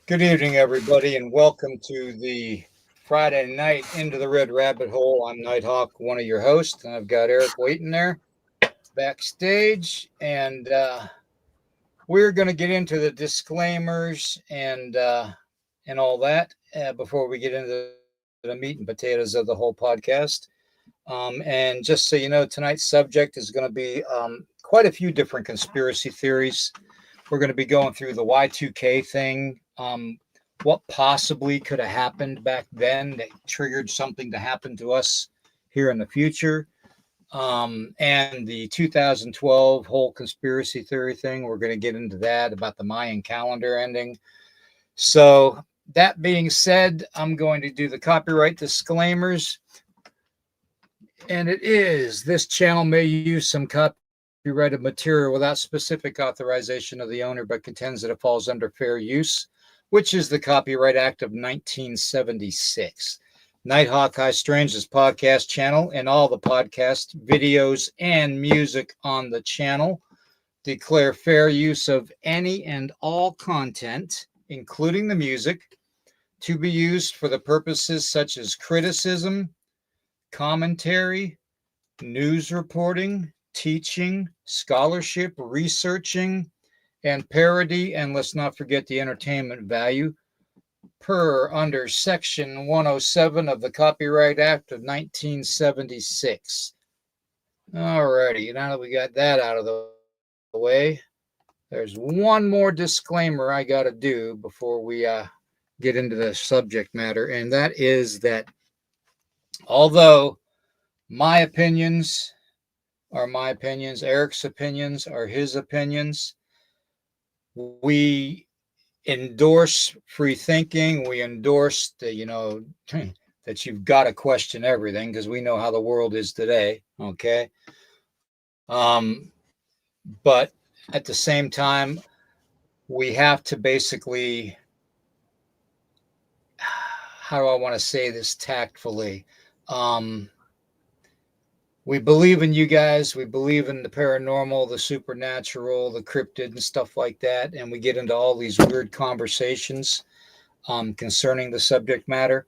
Good evening, everybody, and welcome to the Friday night Into the Red Rabbit Hole. I'm Nighthawk, one of your hosts, and I've got Eric waiting there backstage, and we're going to get into the disclaimers and all that before we get into the meat and potatoes of the whole podcast. And just so you know, tonight's subject is going to be quite a few different conspiracy theories. We're going to be going through the Y2K thing. What possibly could have happened back then that triggered something to happen to us here in the future. And the 2012 whole conspiracy theory thing. We're going to get into that about the Mayan calendar ending. So that being said, I'm going to do the copyright disclaimers. And it is, this channel may use some copyrighted material without specific authorization of the owner, but contends that it falls under fair use, which is the Copyright Act of 1976. Nighthawk High Strange's podcast channel and all the podcast videos and music on the channel declare fair use of any and all content, including the music, to be used for the purposes such as criticism, commentary, news reporting, teaching, scholarship, researching, and parody, and let's not forget the entertainment value, per under Section 107 of the Copyright Act of 1976. Alrighty, now that we got that out of the way, there's one more disclaimer I got to do before we get into the subject matter, and that is that although my opinions are my opinions, Eric's opinions are his opinions, we endorse free thinking. We endorse the, that you've got to question everything because we know how the world is today. Okay. But at the same time, we have to basically, how do I want to say this tactfully? We believe in you guys. We believe in the paranormal, the supernatural, the cryptid and stuff like that. And we get into all these weird conversations concerning the subject matter.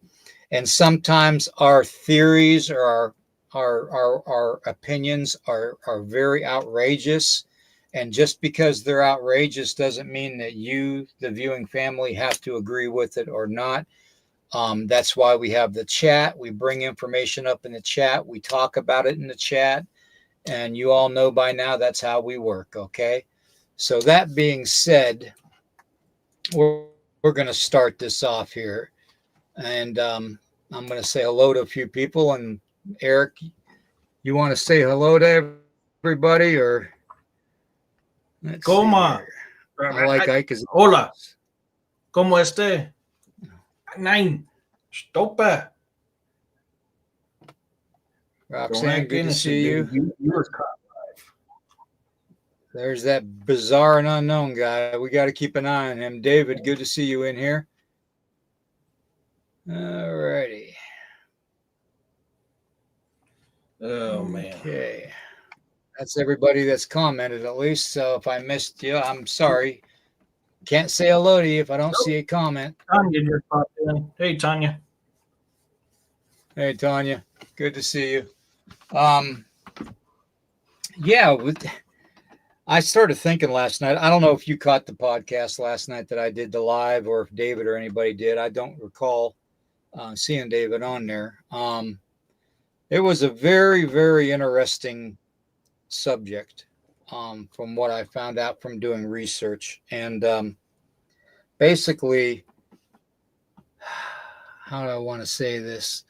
And sometimes our theories or our opinions are very outrageous. And just because they're outrageous doesn't mean that you, the viewing family, have to agree with it or not. That's why we have the chat. We bring information up in the chat. We talk about it in the chat. And you all know by now that's how we work, okay? So that being said, we're going to start this off here. And I'm going to say hello to a few people. And Eric, you want to say hello to everybody or... Let's see Coma. here. I like Ike. Hola. ¿Cómo esté? Nein. Stopa. Roxanne, good to see you. There's that bizarre and unknown guy. We got to keep an eye on him. David, good to see you in here. All righty. Oh, man. Okay. That's everybody that's commented, at least. So if I missed you, I'm sorry. Can't say hello to you if I don't see a comment. Tanya just popped in. Hey, Tanya. Hey, Tanya. Good to see you. Yeah, I started thinking last night. I don't know if you caught the podcast last night that I did the live, or if David or anybody did. I don't recall seeing David on there. It was a very, very interesting subject from what I found out from doing research. And basically, how do I want to say this?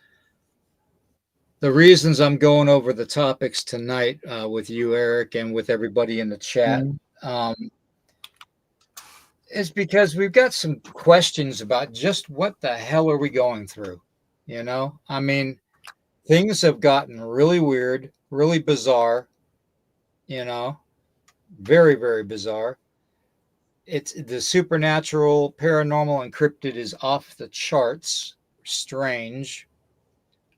The reasons I'm going over the topics tonight with you, Eric, and with everybody in the chat is because we've got some questions about just what the hell are we going through? You know, I mean, things have gotten really weird, really bizarre, you know, very, very bizarre. It's the supernatural, paranormal, encrypted is off the charts, strange.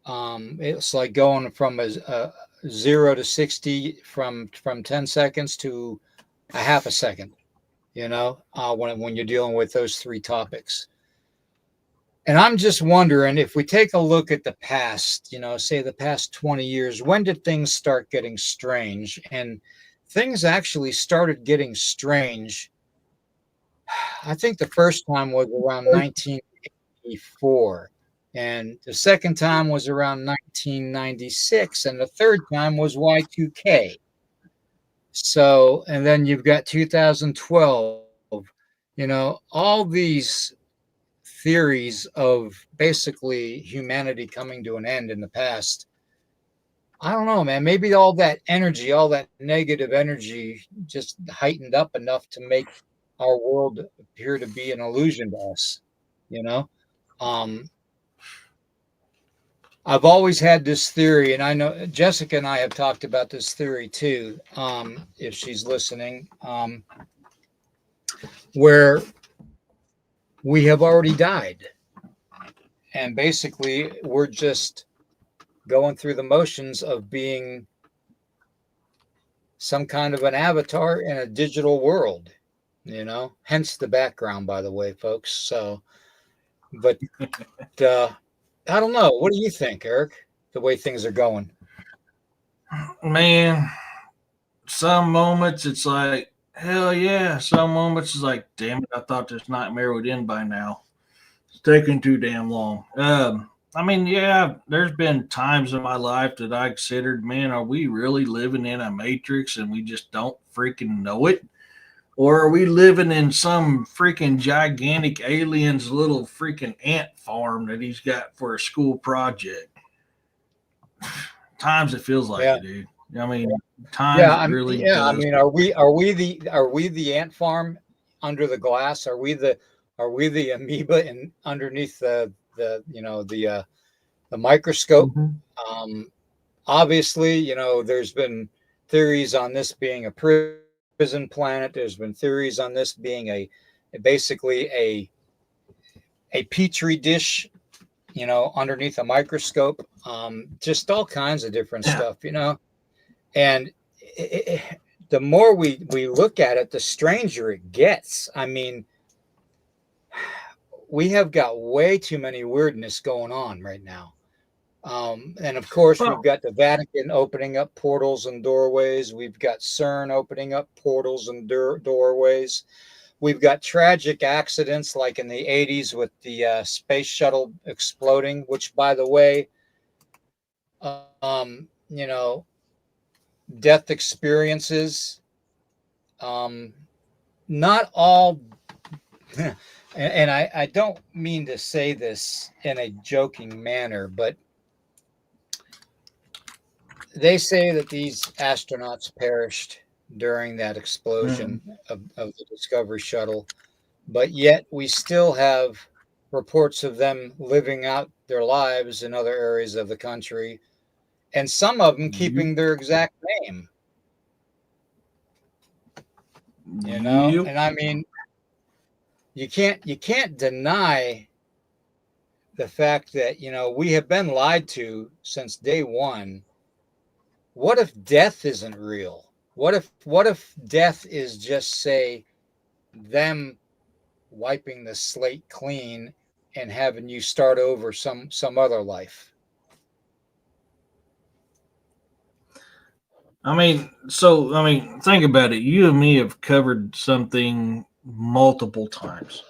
It's like going from a 0 to 60 from 10 seconds to a half a second, you know, when you're dealing with those three topics. And I'm just wondering, if we take a look at the past, you know, say the past 20 years, when did things start getting strange? And things actually started getting strange. I think the first time was around 1984. And the second time was around 1996. And the third time was Y2K. So, and then you've got 2012, you know, all these theories of basically humanity coming to an end in the past. I don't know, man. Maybe all that energy, all that negative energy just heightened up enough to make our world appear to be an illusion to us, you know? Um, I've always had this theory, and I know Jessica and I have talked about this theory too, if she's listening, where we have already died. And basically, we're just going through the motions of being some kind of an avatar in a digital world, you know, hence the background, by the way, folks. So, but I don't know. What do you think, Eric, the way things are going? Man, some moments it's like, hell yeah. Some moments it's like, damn it, I thought this nightmare would end by now. It's taking too damn long. I mean, yeah, there's been times in my life that I considered, man, are we really living in a matrix and we just don't freaking know it? Or are we living in some freaking gigantic alien's little freaking ant farm that he's got for a school project? Times it feels like Yeah, it, dude. I mean, times it really I does. mean, are we the ant farm under the glass? Are we the amoeba in underneath the you know the microscope? Mhm. Um, Obviously, you know, there's been theories on this being a prison planet. There's been theories on this being basically a petri dish, you know, underneath a microscope. Just all kinds of different Yeah. stuff, you know. And the more we look at it, the stranger it gets. I mean, we have got way too many weirdness going on right now. And of course, we've Well, got the Vatican opening up portals and doorways. We've got CERN opening up portals and doorways. We've got tragic accidents like in the 80s with the space shuttle exploding, which, by the way, you know, death experiences, um, not all, and I don't mean to say this in a joking manner, but they say that these astronauts perished during that explosion of the Discovery shuttle. But yet we still have reports of them living out their lives in other areas of the country, and some of them keeping their exact name. Yep. And I mean, you can't deny the fact that we have been lied to since day one. What if death isn't real? What if death is just, say, them wiping the slate clean and having you start over some other life? Think about it. You and me have covered something multiple times.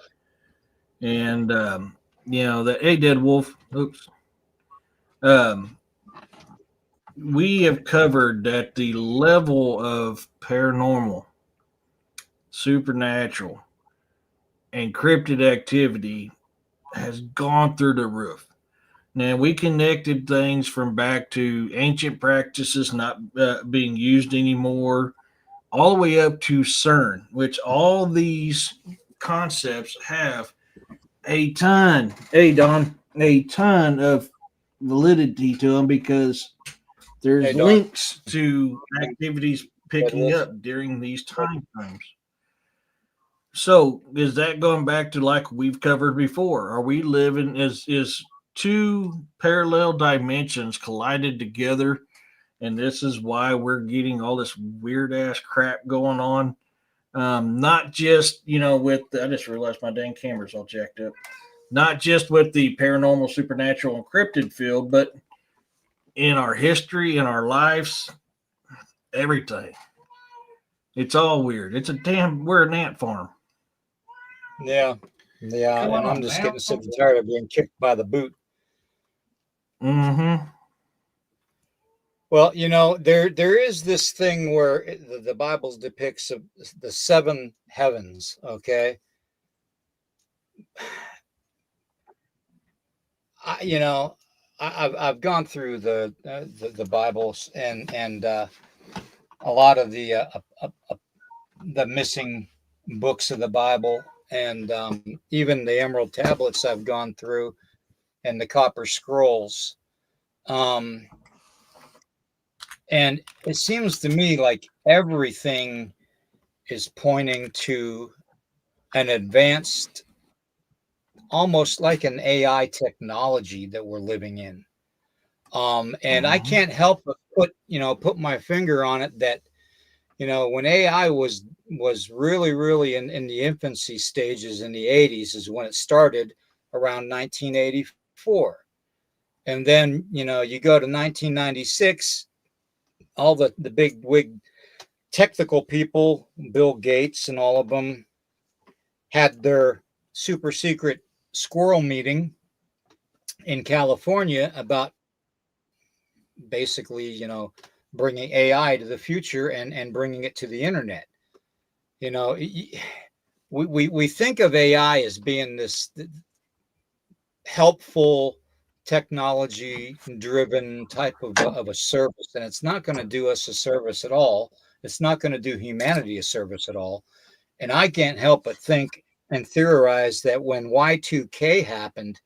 And, the Hey Dead Wolf, oops. Um, we have covered that the level of paranormal, supernatural, and cryptid activity has gone through the roof. Now, we connected things from back to ancient practices not being used anymore, all the way up to CERN, which all these concepts have a ton of validity to them because Hey, there's Don. links to activities Dead picking Wolf. up during these time frames. So is that going back to like we've covered before? Are we living is two parallel dimensions collided together, and this is why we're getting all this weird ass crap going on? Not just with I just realized my dang camera's all jacked up. Not just with the paranormal, supernatural, encrypted field, but in our history, in our lives, everything. It's all weird. We're an ant farm. Yeah, yeah, Come and I'm on just now. getting sick and tired of being kicked by the boot. Mm-hmm. Well, there is this thing where the Bible depicts the seven heavens. Okay, you know, I've gone through the Bibles and a lot of the missing books of the Bible, and even the Emerald tablets I've gone through, and the Copper Scrolls. Um, and it seems to me like everything is pointing to an advanced, almost like an AI technology that we're living in. And I Mm-hmm. can't help but put my finger on it that when AI was really in the infancy stages in the 80s is when it started, around 1984. And then you go to 1996, all the big wig technical people, Bill Gates and all of them, had their super secret squirrel meeting in California about basically, bringing AI to the future and bringing it to the internet. You know, we think of AI as being this helpful, technology driven type of a service, and it's not going to do us a service at all. It's not going to do humanity a service at all. And I can't help but think and theorize that when Y2K happened,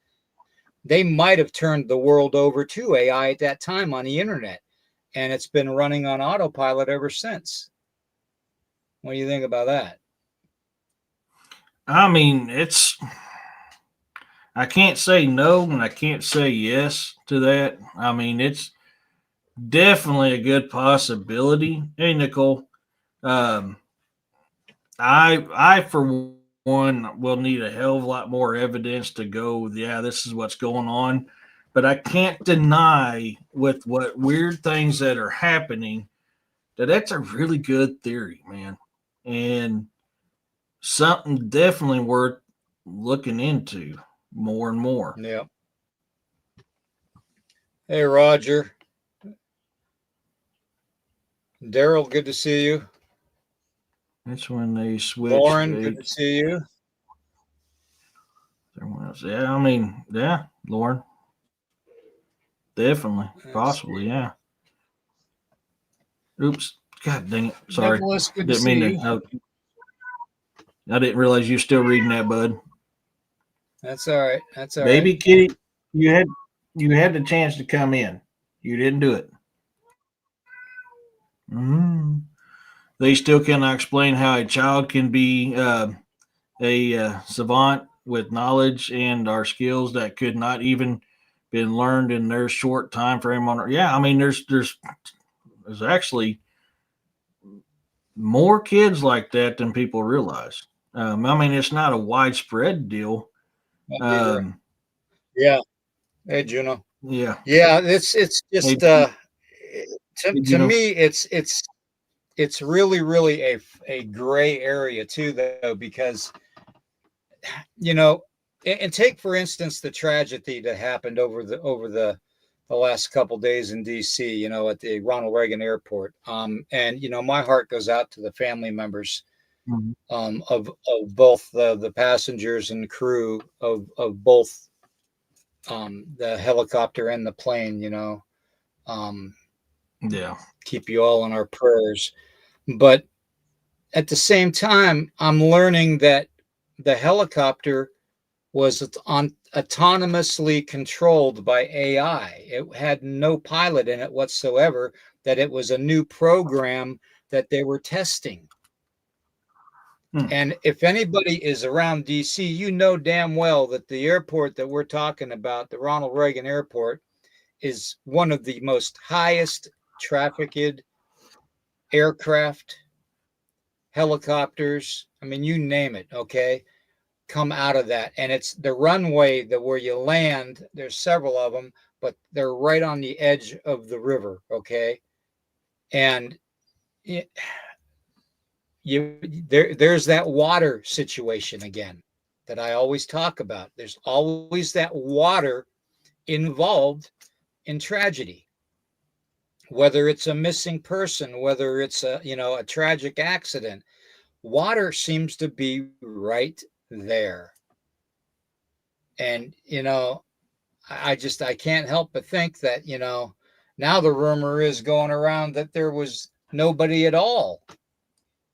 they might have turned the world over to AI at that time on the internet. And it's been running on autopilot ever since. What do you think about that? I mean, it's. I can't say no and I can't say yes to that. I mean, it's definitely a good possibility. Hey, Nicole. Um, I for one will need a hell of a lot more evidence to go. Yeah, this is what's going on. But I can't deny with what weird things that are happening that's a really good theory, man, and something definitely worth looking into more and more. Yeah. Hey, Roger. Daryl, good to see you. That's when they switched Lauren, good to states. see you. Everyone else, yeah, I mean, yeah, Lauren, definitely, Let's possibly, see. yeah. Oops, God dang it! Sorry, Nicholas, good to didn't see mean you. to. I didn't realize you were still reading that, bud. That's all right. That's all right. Baby kitty, you had the chance to come in. You didn't do it. Mm. They still cannot explain how a child can be a savant with knowledge and our skills that could not even been learned in their short time frame on. Yeah, I mean, there's actually more kids like that than people realize. I mean, it's not a widespread deal. Either. Um, Yeah. Hey, Juno. yeah. Yeah, it's Hey, just you to know. me it's really really a gray area too though, because you know, and take for instance the tragedy that happened over the last couple days in DC, you know, at the Ronald Reagan Airport. And you know, my heart goes out to the family members Mhm. of both the passengers and crew of both the helicopter and the plane, you know. Um, Yeah. keep you all in our prayers. But at the same time, I'm learning that the helicopter was autonomously controlled by AI. It had no pilot in it whatsoever, that it was a new program that they were testing. Hmm. And if anybody is around DC, you know damn well that the airport that we're talking about, the Ronald Reagan Airport, is one of the most highest trafficked aircraft, helicopters. I mean, you name it, okay? Come out of that. And it's the runway that where you land, there's several of them, but they're right on the edge of the river, okay? And it, there's that water situation again that I always talk about. There's always that water involved in tragedy, whether it's a missing person, whether it's a, you know, a tragic accident. Water seems to be right there. And you know, I can't help but think that, you know, now the rumor is going around that there was nobody at all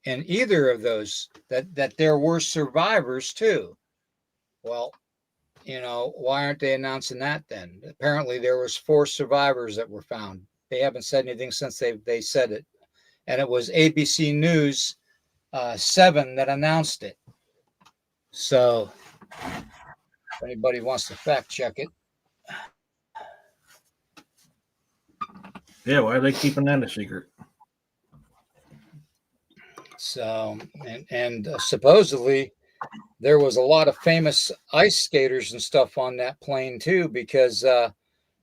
in either of those, that there were survivors too. Well, you know, why aren't they announcing that then? Apparently there was 4 survivors that were found. They haven't said anything since they said it. And it was ABC News 7 that announced it. So if anybody wants to fact check it. Yeah. Why are they keeping that a secret? So and supposedly there was a lot of famous ice skaters and stuff on that plane too, because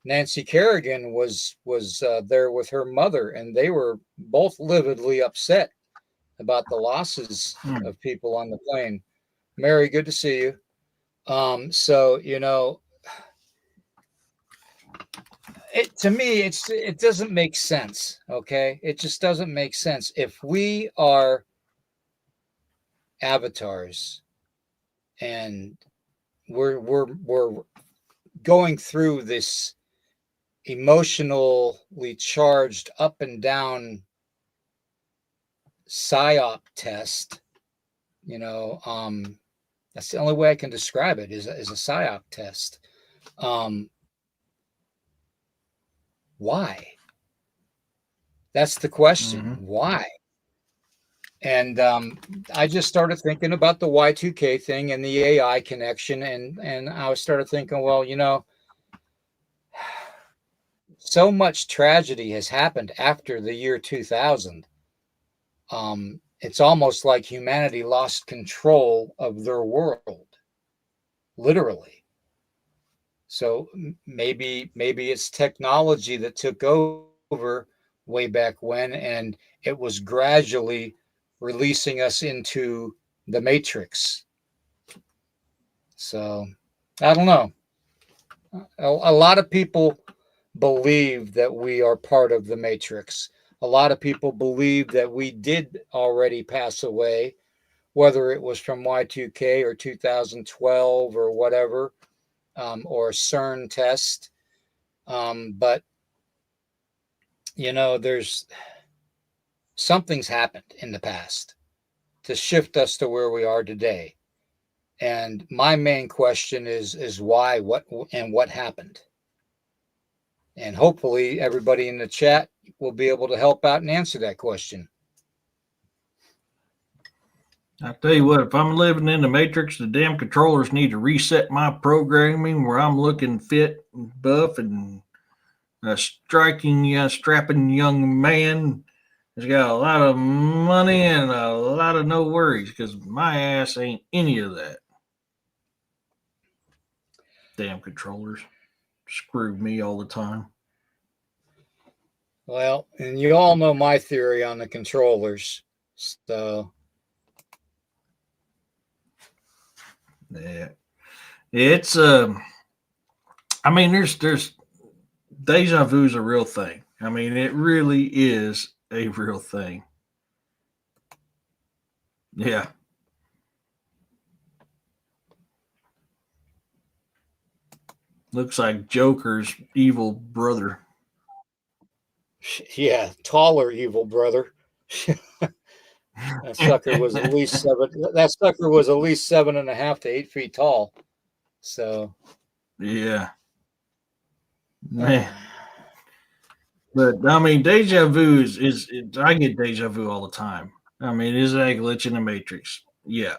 Nancy Kerrigan was there with her mother, and they were both lividly upset about the losses Hmm. of people on the plane. Mary, good to see you. So you know, to me, it doesn't make sense. Okay, it just doesn't make sense if we are avatars and we're going through this emotionally charged up and down psyop test, you know. That's the only way I can describe it, is a psyop test. um why? That's the question. Mm-hmm. Why? And I just started thinking about the Y2K thing and the AI connection, and I started thinking, well, you know, so much tragedy has happened after the year 2000. It's almost like humanity lost control of their world, literally. So maybe it's technology that took over way back when, and it was gradually releasing us into the matrix. So I don't know. A lot of people believe that we are part of the matrix. A lot of people believe that we did already pass away, whether it was from Y2K or 2012 or whatever, or a CERN test. But, you know, there's something's happened in the past to shift us to where we are today. And my main question is why, what happened? And hopefully everybody in the chat will be able to help out and answer that question. I tell you what, if I'm living in the Matrix, the damn controllers need to reset my programming where I'm looking fit and buff and a striking, strapping young man has got a lot of money and a lot of no worries because my ass ain't any of that. Damn controllers screw me all the time. Well, and you all know my theory on the controllers. So yeah, it's I mean, there's deja vu is a real thing. I mean, it really is a real thing. Yeah. Looks like Joker's evil brother. yeah, taller evil brother. That sucker was at least 7.5 to 8 feet tall. So Yeah. Man. But I mean, deja vu is I get deja vu all the time. I mean, is that a glitch in the Matrix? Yeah.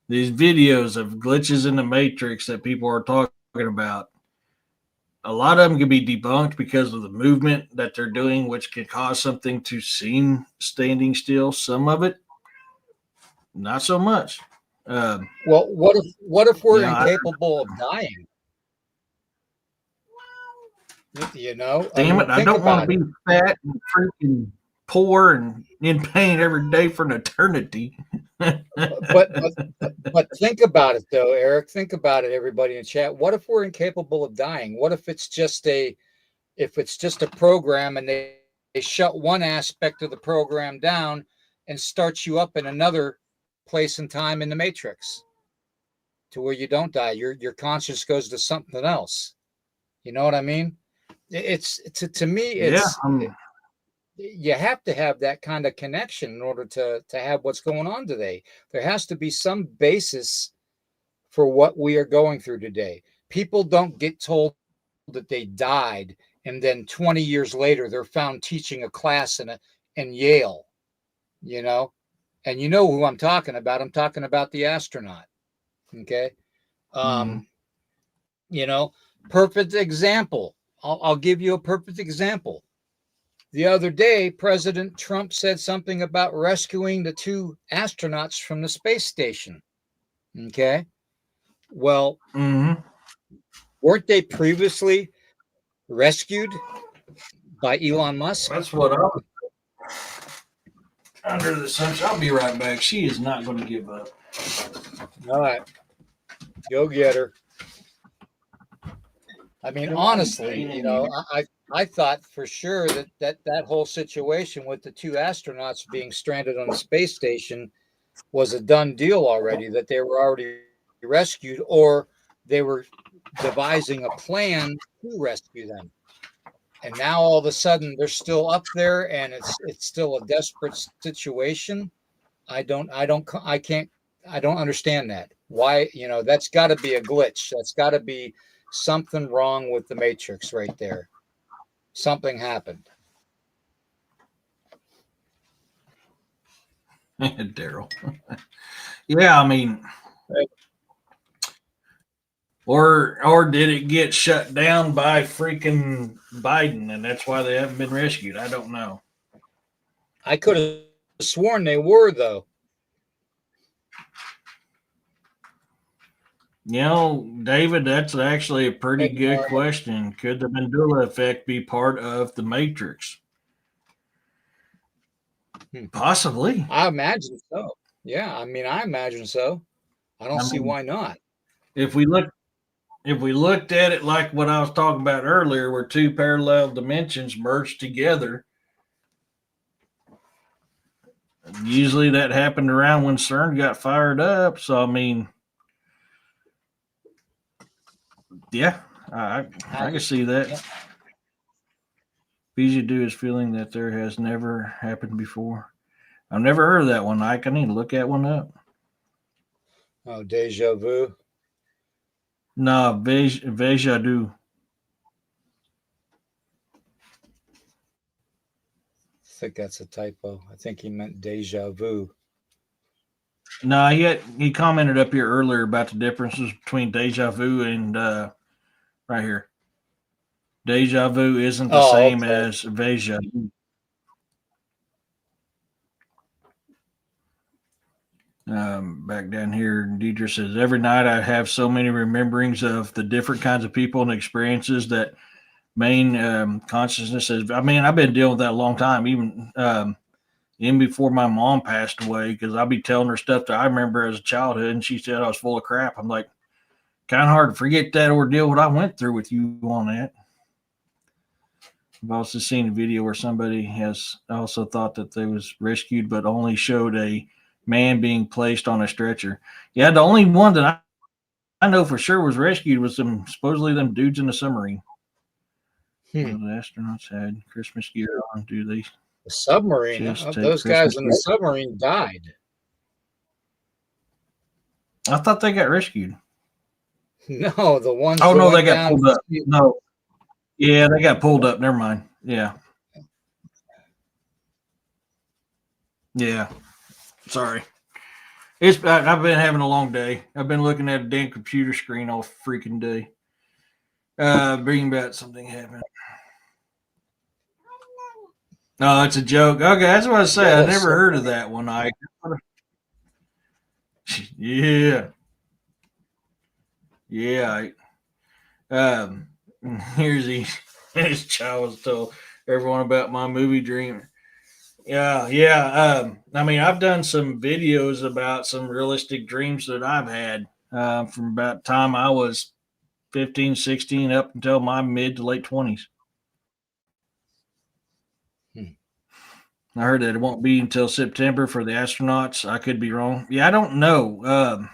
These videos of glitches in the Matrix that people are talking about, a lot of them can be debunked because of the movement that they're doing, which can cause something to seem standing still. Some of it, not so much. well, what if we're incapable of dying? Damn it, I don't want to be fat and freaking poor and in pain every day for an eternity. but think about it though, Eric. Think about it, everybody in chat. What if we're incapable of dying? What if it's just a program and they shut one aspect of the program down and start you up in another place and time in the Matrix to where you don't die? Your conscience goes to something else. You know what I mean? It's to me, it's you have to have that kind of connection in order to have what's going on today. There has to be some basis for what we are going through today. People don't get told that they died and then 20 years later they're found teaching a class in Yale, and you know who I'm talking about. I'm talking about the astronaut. Okay. Perfect example. I'll give you a perfect example. The other day, President Trump said something about rescuing the 2 astronauts from the space station. Okay. Well, weren't they previously rescued by Elon Musk? That's what I was under the assumption. I'll be right back. She is not going to give up. All right. Go get her. I mean, honestly, I thought for sure that whole situation with the 2 astronauts being stranded on the space station was a done deal already, that they were already rescued or they were devising a plan to rescue them. And now all of a sudden they're still up there and it's still a desperate situation. I don't understand that. Why, that's got to be a glitch. That's got to be something wrong with the Matrix right there. Something happened. Daryl. Yeah, I mean, or did it get shut down by freaking Biden, and that's why they haven't been rescued? I don't know. I could have sworn they were, though. David, that's actually a pretty good question. Could the Mandela effect be part of the Matrix? Possibly. I imagine so. Yeah, I mean, I imagine so. I don't see why not. If we looked at it like what I was talking about earlier, where 2 parallel dimensions merged together, usually that happened around when CERN got fired up. So, I mean, yeah, I can see that. Yeah. BG is feeling that there has never happened before. I've never heard of that one, Ike. I need to look that one up. Oh, deja vu. No, Veja Du. I think that's a typo. I think he meant deja vu. No, he commented up here earlier about the differences between deja vu and right here. Deja vu isn't the same as Veja. Back down here, Deidre says, every night I have so many rememberings of the different kinds of people and experiences that main consciousness is. I mean, I've been dealing with that a long time, even before my mom passed away, because I'll be telling her stuff that I remember as a childhood, and she said I was full of crap. I'm like, kind of hard to forget that ordeal, what I went through with you on that. I've also seen a video where somebody has also thought that they was rescued, but only showed a man being placed on a stretcher. Yeah, the only one that I know for sure was rescued was supposedly them dudes in the submarine. The astronauts had Christmas gear on. Do they? The submarine. Those guys in the submarine died. I thought they got rescued. No, the ones. Oh no, they got pulled up. No, yeah, they got pulled up. Never mind. Yeah. Sorry. I've been having a long day. I've been looking at a damn computer screen all freaking day. Bringing back something happened. No, it's a joke. Okay, that's what I say. I never heard of that one. Yeah. Here's Child's told everyone about my movie dream. Yeah. I mean, I've done some videos about some realistic dreams that I've had from about time I was 15, 16 up until my mid to late 20s. I heard that it won't be until September for the astronauts. I could be wrong. Yeah, I don't know.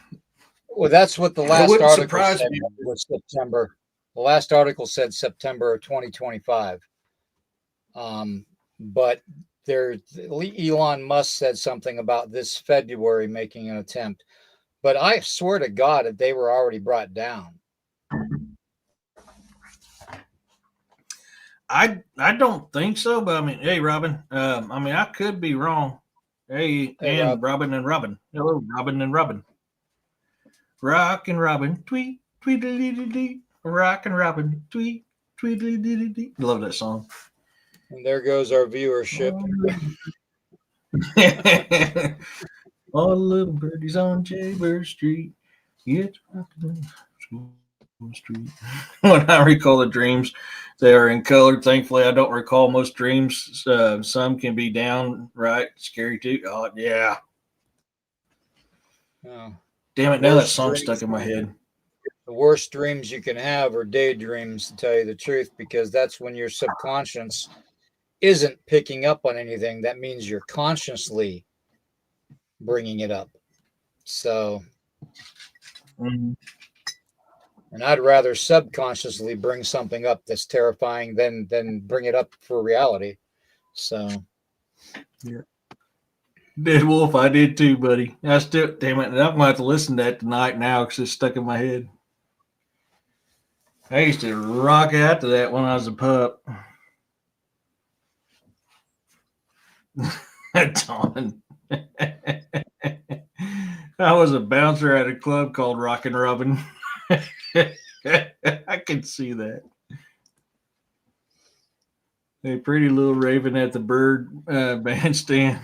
Well, that's what the last article said was September. The last article said September of 2025. But Elon Musk said something about this February making an attempt. But I swear to God that they were already brought down. I don't think so, but I mean, hey, Robin. I mean, I could be wrong. Hey and Robin and Robin. Hello, Robin and Robin. Rock and Robin, tweet, tweedledee. Rock and Robin, tweet, tweedledee. Love that song. And there goes our viewership. All the little birdies on Jaybird Street. Yes, Street. When I recall the dreams, they are in color. Thankfully, I don't recall most dreams. Some can be downright scary too. Oh, yeah. Oh. Damn it, now that song's stuck in my head. The worst dreams you can have are daydreams, to tell you the truth, because that's when your subconscious isn't picking up on anything. That means you're consciously bringing it up. So, and I'd rather subconsciously bring something up that's terrifying than bring it up for reality. So, yeah. Dead Wolf, I did too, buddy. Damn it, I'm gonna have to listen to that tonight now because it's stuck in my head. I used to rock out to that when I was a pup. Don. I was a bouncer at a club called Rockin' Robin. I can see that. A pretty little raven at the bird bandstand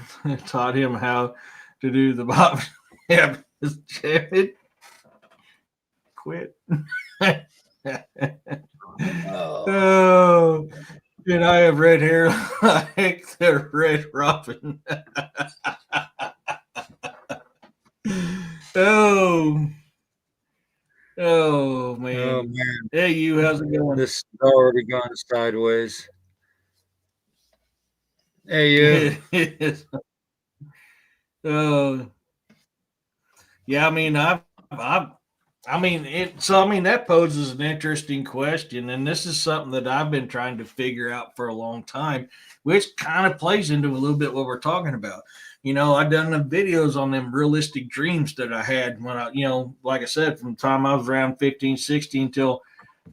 taught him how to do the bob. Yeah, quit. Oh, and I have red hair like the Red Robin. Oh man. Hey, you, how's it going? This is already gone sideways. Hey, you. Oh, yeah. I mean, that poses an interesting question, and this is something that I've been trying to figure out for a long time, which kind of plays into a little bit what we're talking about. I done the videos on them realistic dreams that I had when I, like I said, from the time I was around 15, 16 till,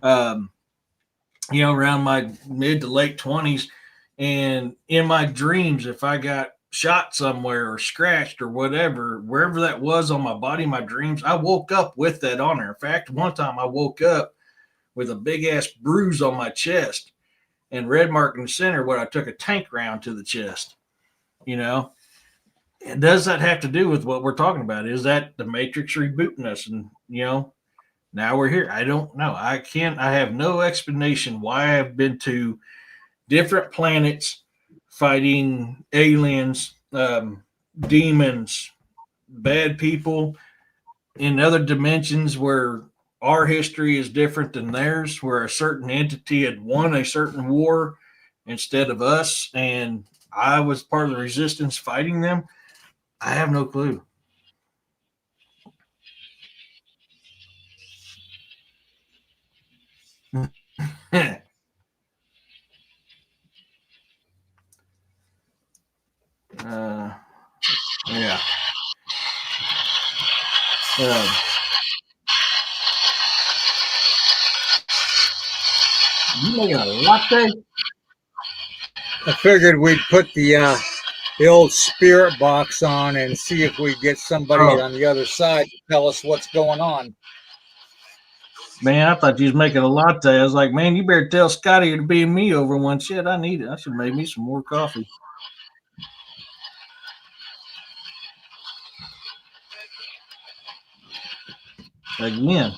um, around my mid to late 20s. And in my dreams, if I got shot somewhere or scratched or whatever, wherever that was on my body, my dreams, I woke up with that on there. In fact, one time I woke up with a big ass bruise on my chest and red mark in the center where I took a tank round to the chest. You know, and does that have to do with what we're talking about? Is that the Matrix rebooting us? And now we're here. I don't know. I have no explanation why I've been to different planets fighting aliens, demons, bad people in other dimensions where our history is different than theirs, where a certain entity had won a certain war instead of us, and I was part of the resistance fighting them. I have no clue. uh, yeah. Um, you making a latte? I figured we'd put the old spirit box on and see if we get somebody Oh on the other side to tell us what's going on. man, I thought you was making a latte. I was like, man, you better tell Scotty to be me over one. Shit, I need it. I should make me some more coffee. Again.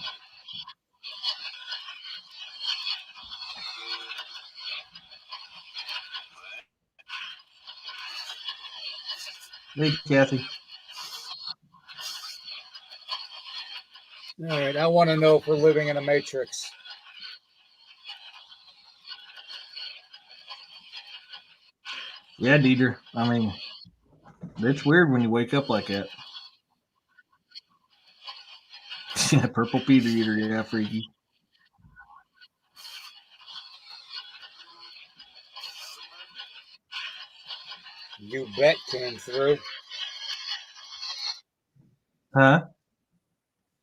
Hey, Kathy. All right, I want to know if we're living in a matrix. Yeah, Deidre. I mean, it's weird when you wake up like that. Yeah, purple Peter eater. Yeah, freaky. You bet came through. Huh?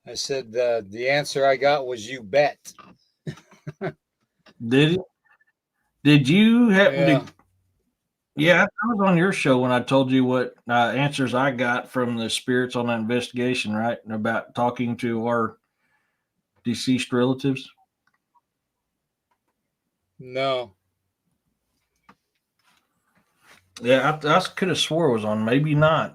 I said the answer I got was you bet. Did it? Did you happen Yeah. to? Yeah, I was on your show when I told you what answers I got from the spirits on that investigation, right? About talking to our deceased relatives. No. Yeah, I could have swore it was on. Maybe not.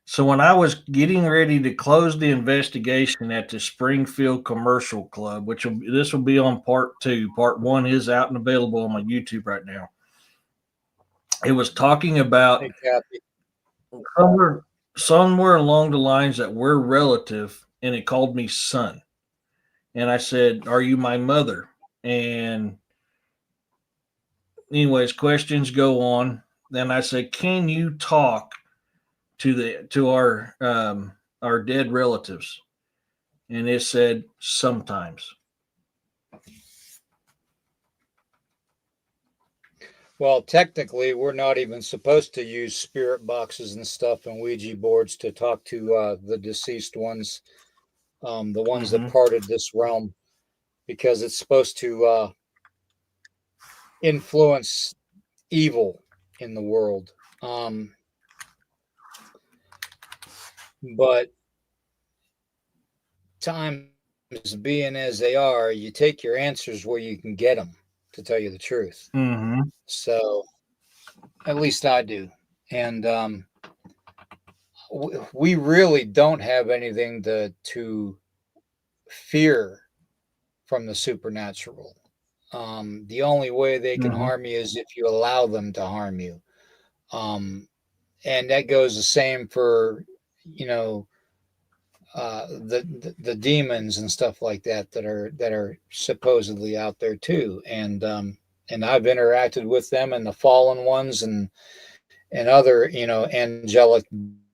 So when I was getting ready to close the investigation at the Springfield Commercial Club, this will be on part two. Part one is out and available on my YouTube right now. It was talking about Hey, Kathy. somewhere, somewhere along the lines that we're relative, and it called me son. And I said, "Are you my mother?" And anyways, questions go on. Then I said, "Can you talk to our dead relatives?" And it said sometimes. Well, technically, we're not even supposed to use spirit boxes and stuff and Ouija boards to talk to the deceased ones, the ones that Mm-hmm. parted this realm, because it's supposed to influence evil in the world. But times being as they are, you take your answers where you can get them, to tell you the truth. Mm-hmm. So at least I do. And we really don't have anything to fear from the supernatural. The only way they can Mm-hmm. harm you is if you allow them to harm you. Um, and that goes the same for, you know, the demons and stuff like that that are supposedly out there too. And I've interacted with them and the fallen ones and other, angelic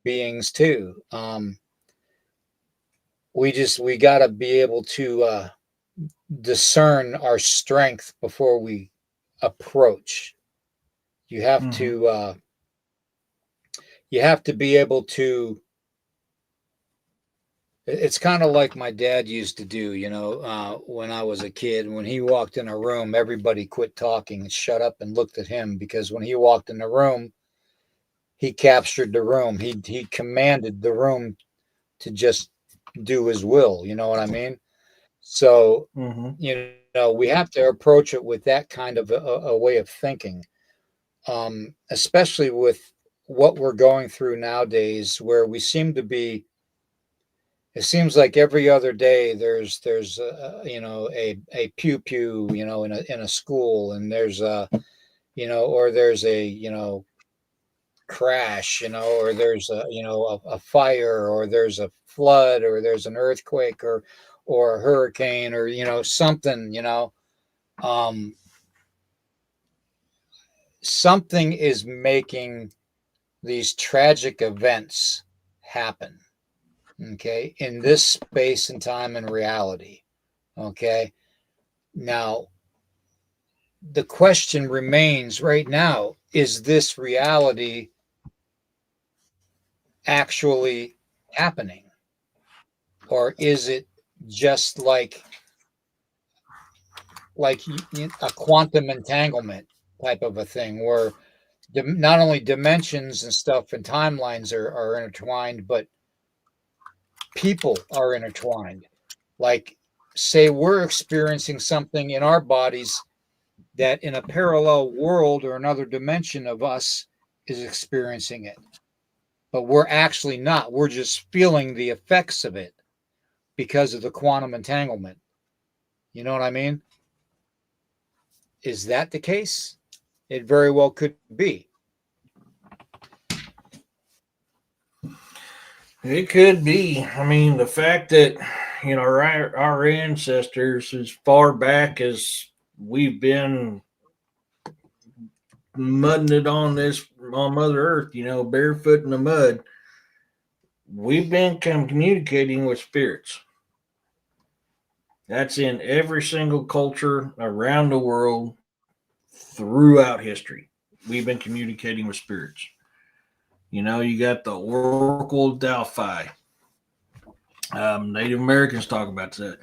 beings too. We got to be able to discern our strength before we approach. You have Mm-hmm. to you have to be able to. It's kind of like my dad used to do, when I was a kid. When he walked in a room, everybody quit talking and shut up and looked at him, because when he walked in the room, he captured the room. He commanded the room to just do his will. You know what I mean? So, Mm-hmm. we have to approach it with that kind of a way of thinking, especially with what we're going through nowadays, where we seem to be. It seems like every other day there's a pew pew, in a school, and there's a or there's a crash, or there's a fire, or there's a flood, or there's an earthquake, or a hurricane, or something, um something is making these tragic events happen, okay, in this space and time and reality. Okay, now the question remains right now, is this reality actually happening, or is it just like a quantum entanglement type of a thing, where not only dimensions and stuff and timelines are intertwined, but people are intertwined? Like, say we're experiencing something in our bodies that in a parallel world or another dimension of us is experiencing it, but we're actually not. We're just feeling the effects of it because of the quantum entanglement. You know what I mean? Is that the case? It very well could be. It could be. I mean, the fact that our ancestors, as far back as we've been mudding it on Mother Earth, barefoot in the mud, we've been communicating with spirits. That's in every single culture around the world throughout history. We've been communicating with spirits. You got the Oracle of Delphi. Native Americans talk about that.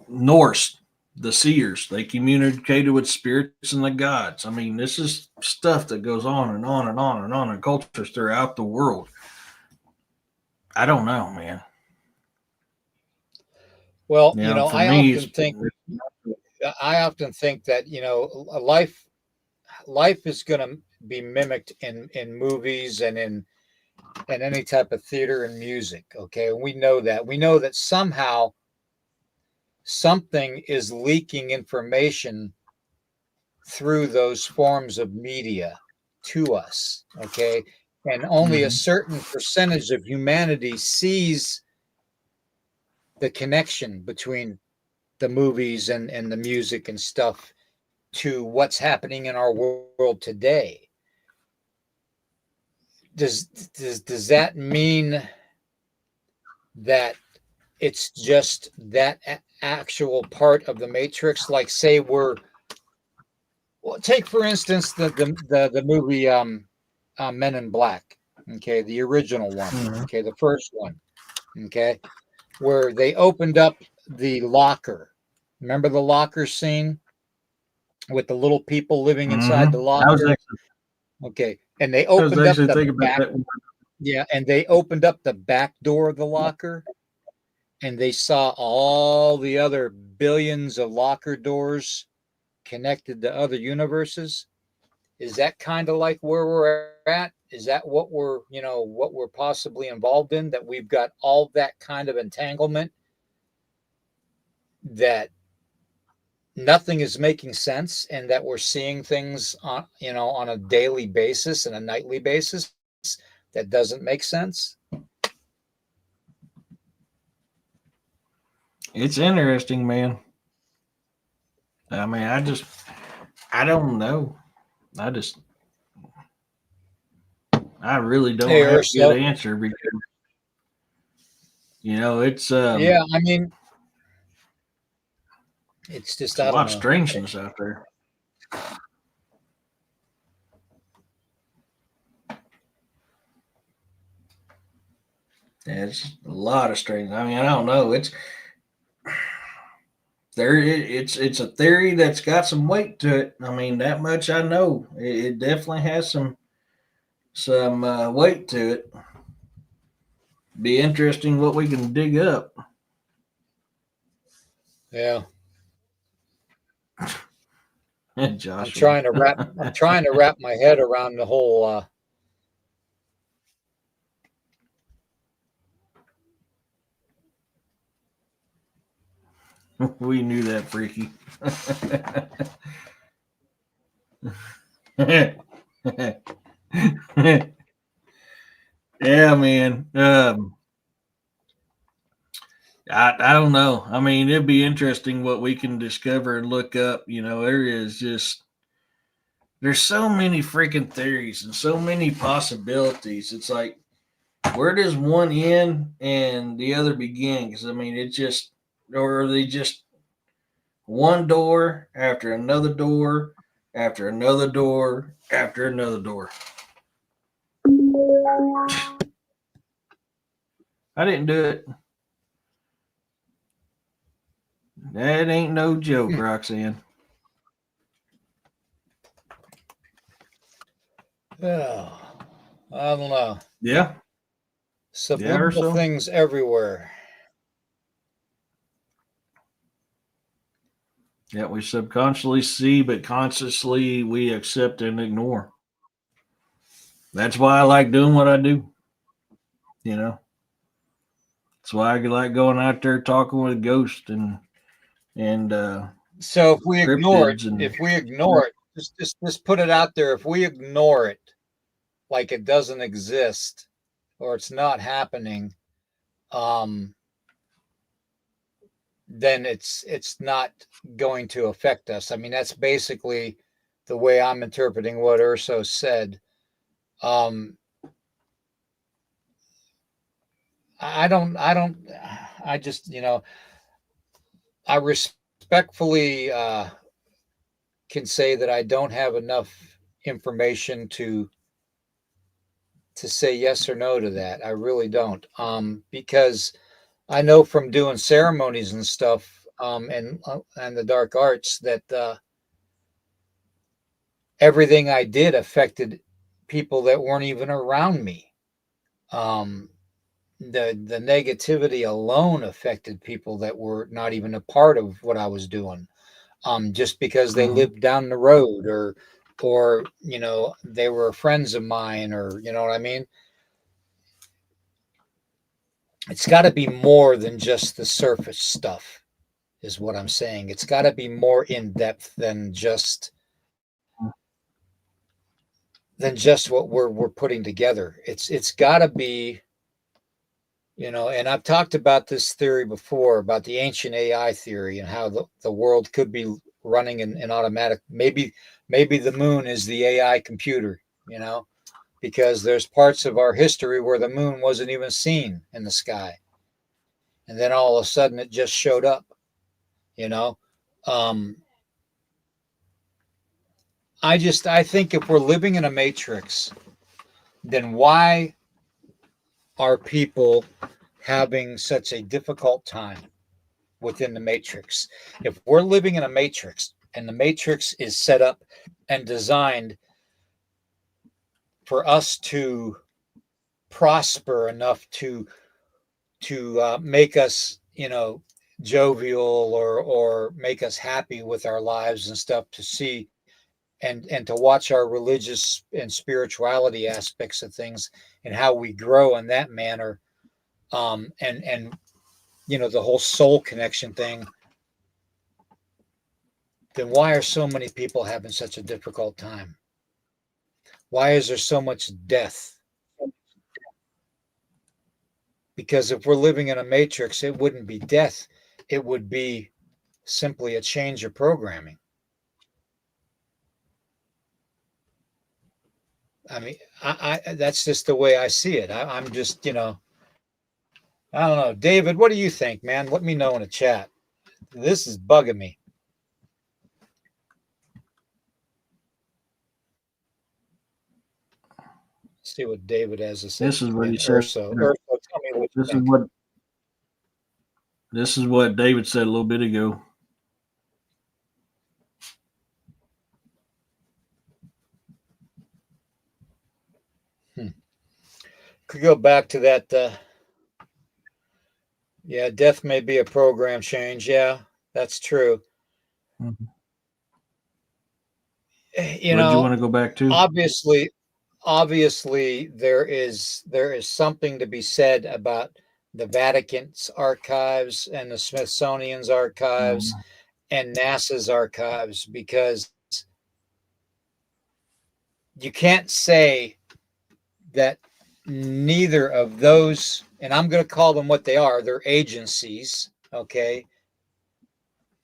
Norse, the seers, they communicated with spirits and the gods. I mean, this is stuff that goes on and on and on and on in cultures throughout the world. I don't know, man. Well, For me, it's I often think that a life is going to be mimicked in movies and in any type of theater and music. Okay, and we know that somehow something is leaking information through those forms of media to us. Okay, and only a Mhm. certain percentage of humanity sees the connection between the movies and the music and stuff to what's happening in our world today. Does that mean that it's just that actual part of the matrix? Like, say well, take for instance the movie Men in Black. Okay, the original one. Mhm. Okay, the first one. Okay, where they opened up the locker. Remember the locker scene with the little people living inside the Mhm. I was locker? actually, Okay, and they I was opened up actually the thinking about back. that one. Yeah, and they opened up the back door of the locker, and they saw all the other billions of locker doors connected to other universes. Is that kind of like where we're at? Is that what we're possibly involved in? That we've got all that kind of entanglement, that nothing is making sense, and that we're seeing things on a daily basis and a nightly basis that doesn't make sense. It's interesting, man. I mean, I don't know. I just, I really don't Hey, have a good Ursula. answer because it's Yeah, I mean, it's just, it's a I don't lot of know. strangeness out there. Yeah, it's a lot of strange. I mean, I don't know. It's there. It's a theory that's got some weight to it. I mean, that much I know. It definitely has some weight to it. Be interesting what we can dig up. Yeah. I'm Joshua. trying to wrap my head around the whole We knew that, freaky. Yeah, man. I don't know. I mean, it'd be interesting what we can discover and look up. There's so many freaking theories and so many possibilities. It's like, where does one end and the other begin? Because I mean, or are they just one door after another door after another door after another door? I didn't do it. That ain't no joke, Roxanne. oh, I don't know. Yeah. Yeah, or Subliminal so. things everywhere. Yeah, we subconsciously see, but consciously we accept and ignore. That's why I like doing what I do. You know, that's why I like going out there talking with ghosts and So cryptids and if we ignore it, just put it out there. If we ignore it like it doesn't exist or it's not happening, um, then it's not going to affect us. I mean, that's basically the way I'm interpreting what Urso said. Um, I don't, I just, I respectfully can say that I don't have enough information to say yes or no to that. I really don't. Because I know from doing ceremonies and stuff, and the dark arts that everything I did affected people that weren't even around me. Um, the negativity alone affected people that were not even a part of what I was doing. Just because they Mhm. lived down the road or they were friends of mine, or you know what I mean. It's got to be more than just the surface stuff, is what I'm saying. It's got to be more in depth than just what we're putting together. It's got to be, and I've talked about this theory before, about the ancient AI theory and how the world could be running in automatic. Maybe the moon is the AI computer, because there's parts of our history where the moon wasn't even seen in the sky. And then all of a sudden it just showed up, you know. Um, I think if we're living in a matrix, then why are people having such a difficult time within the matrix? If we're living in a matrix and the matrix is set up and designed for us to prosper enough to make us, jovial or make us happy with our lives and stuff, to see and to watch our religious and spirituality aspects of things and how we grow in that manner, and the whole soul connection thing, then why are so many people having such a difficult time? Why is there so much death? Because if we're living in a matrix, it wouldn't be death, it would be simply a change of programming. I mean, I that's just the way I see it. I'm just, I don't know. David, what do you think, man? Let me know in the chat. This is bugging me. See what David has to say. This is what he And said. Urso, tell me what you this is think. what David said a little bit ago. Could go back to that. Yeah, death may be a program change. Yeah, that's true. Mhm. You What did you know, want to go back to? obviously, there is something to be said about the Vatican's archives and the Smithsonian's archives Um, and NASA's archives, because you can't say that neither of those, and I'm going to call them what they are, they're agencies, okay?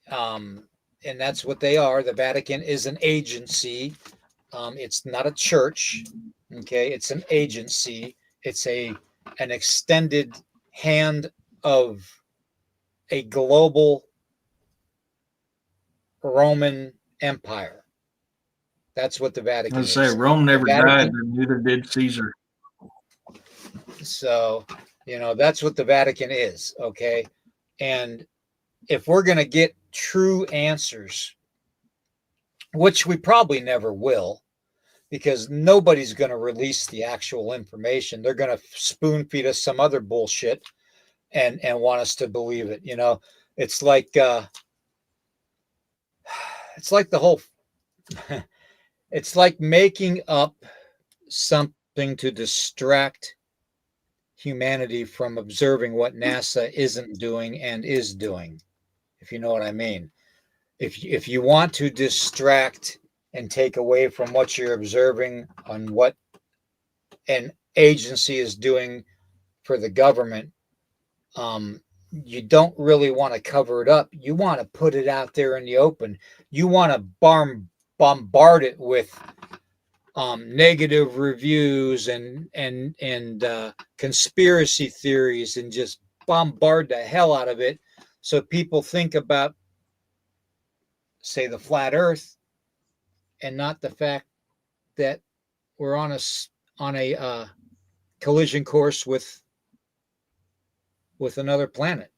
And that's what they are. The Vatican is an agency. It's not a church, okay? It's an agency. It's an extended hand of a global Roman Empire. That's what the Vatican Let's say is. Rome The never died, Vatican. and neither did Caesar. So, that's what the Vatican is, okay? And if we're going to get true answers, which we probably never will, because nobody's going to release the actual information. They're going to spoon feed us some other bullshit and want us to believe it. It's like it's like the whole it's like making up something to distract humanity from observing what NASA isn't doing and is doing, if you know what I mean. If you want to distract and take away from what you're observing on what an agency is doing for the government, you don't really want to cover it up. You want to put it out there in the open. You want to bombard it with negative reviews and conspiracy theories, and just bombard the hell out of it, so people think about, say, the flat Earth, and not the fact that we're on a collision course with another planet.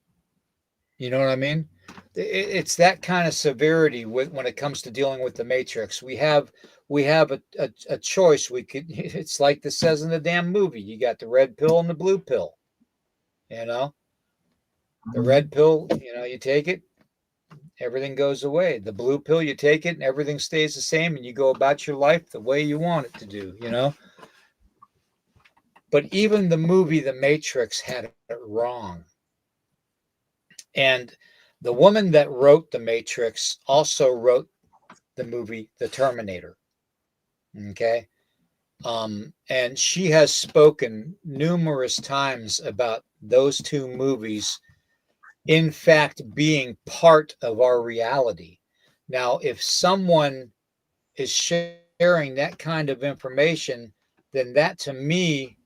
You know what I mean? It's that kind of severity when it comes to dealing with the matrix. We have a choice. We could. It's like this says in the damn movie. You got the red pill and the blue pill. You know, the red pill. You take it, everything goes away. The blue pill, you take it, and everything stays the same, and you go about your life the way you want it to do. But even the movie The Matrix had it wrong. And the woman that wrote The Matrix also wrote the movie The Terminator. Okay. And she has spoken numerous times about those two movies, in fact, being part of our reality. Now, if someone is sharing that kind of information, then that to me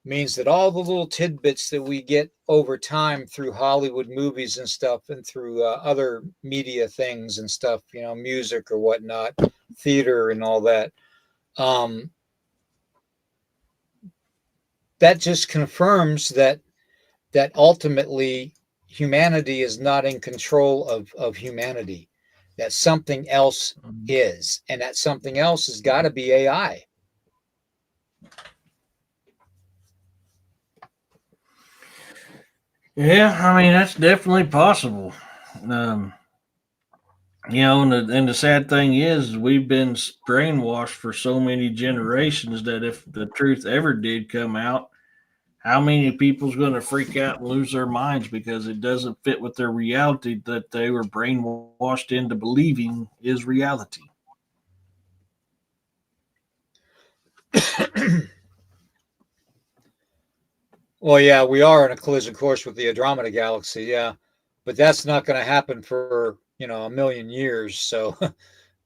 means that all the little tidbits that we get over time through Hollywood movies and stuff, and through other media things and stuff, music or whatnot, theater and all that, um, that just confirms that ultimately humanity is not in control of humanity, that something else is, and that something else has got to be AI. Yeah, I mean that's definitely possible. Um, and the sad thing is we've been brainwashed for so many generations that if the truth ever did come out, how many people's going to freak out and lose their minds because it doesn't fit with their reality that they were brainwashed into believing is reality. Well, yeah, we are in a collision course with the Andromeda galaxy, yeah, but that's not going to happen for a million years. So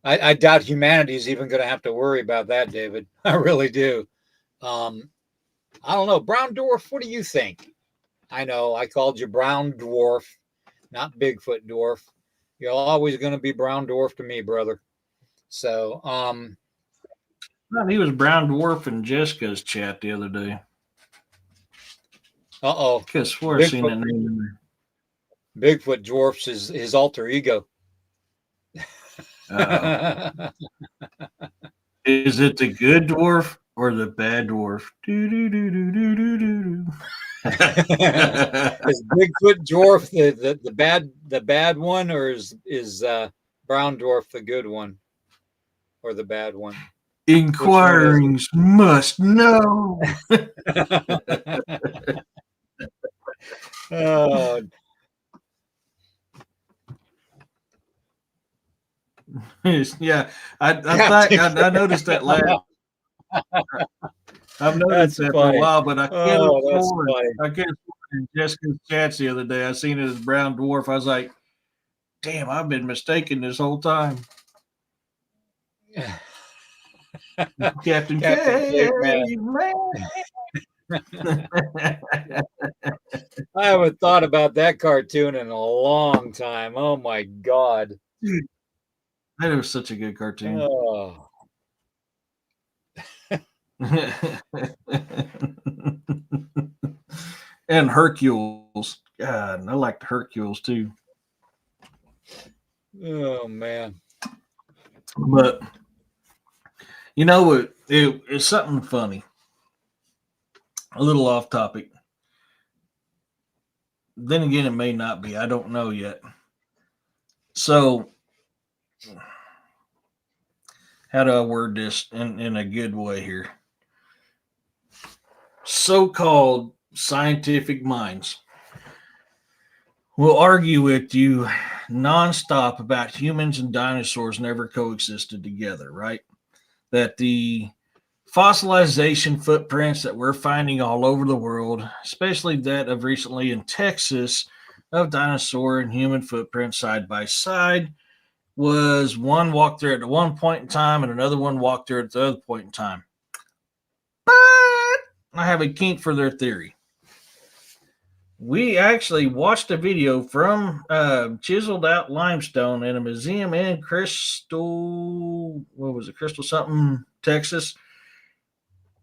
I doubt humanity is even going to have to worry about that, David. I really do. Um, I don't know, brown dwarf. What do you think? I know I called you brown dwarf, not Bigfoot dwarf. You're always going to be brown dwarf to me, brother. So, Well, he was brown dwarf in Jessica's chat the other day. Uh-oh. Could have swore I seen that name in there. Bigfoot dwarfs his alter ego. Uh-oh. Is it the good dwarf or the bad dwarf? Is Bigfoot dwarf the bad one, or is brown dwarf the good one, or the bad one? Inquirings must know. Oh, Yeah, I noticed that last. I've noticed that for a while, but I can't afford. I can't afford in Jessica's chats the other day. I seen it as brown dwarf. I was like, "Damn, I've been mistaken this whole time." Captain Caveman. I haven't thought about that cartoon in a long time. Oh my god. Dude, that was such a good cartoon. Oh. And Hercules. God, I liked Hercules too. Oh man. But you know what? It's something funny. A little off topic. Then again, it may not be. I don't know yet. So, how do I word this in a good way here? So-called scientific minds will argue with you nonstop about humans and dinosaurs never coexisted together, right? That the fossilization footprints that we're finding all over the world, especially that of recently in Texas, of dinosaur and human footprints side by side, was one walked there at one point in time and another one walked there at the other point in time. But I have a kink for their theory. We actually watched a video from chiseled out limestone in a museum in Crystal something, Texas,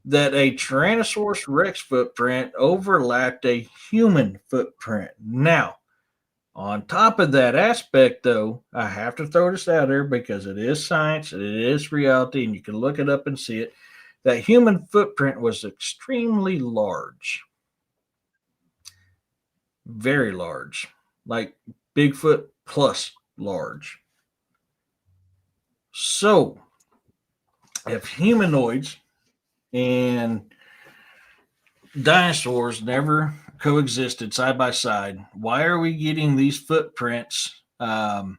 that a Tyrannosaurus Rex footprint overlapped a human footprint. Now, on top of that aspect, though, I have to throw this out there because it is science and it is reality, and you can look it up and see it. That human footprint was extremely large. Very large. Like Bigfoot plus large. So, if humanoids and dinosaurs never coexisted side by side, why are we getting these footprints all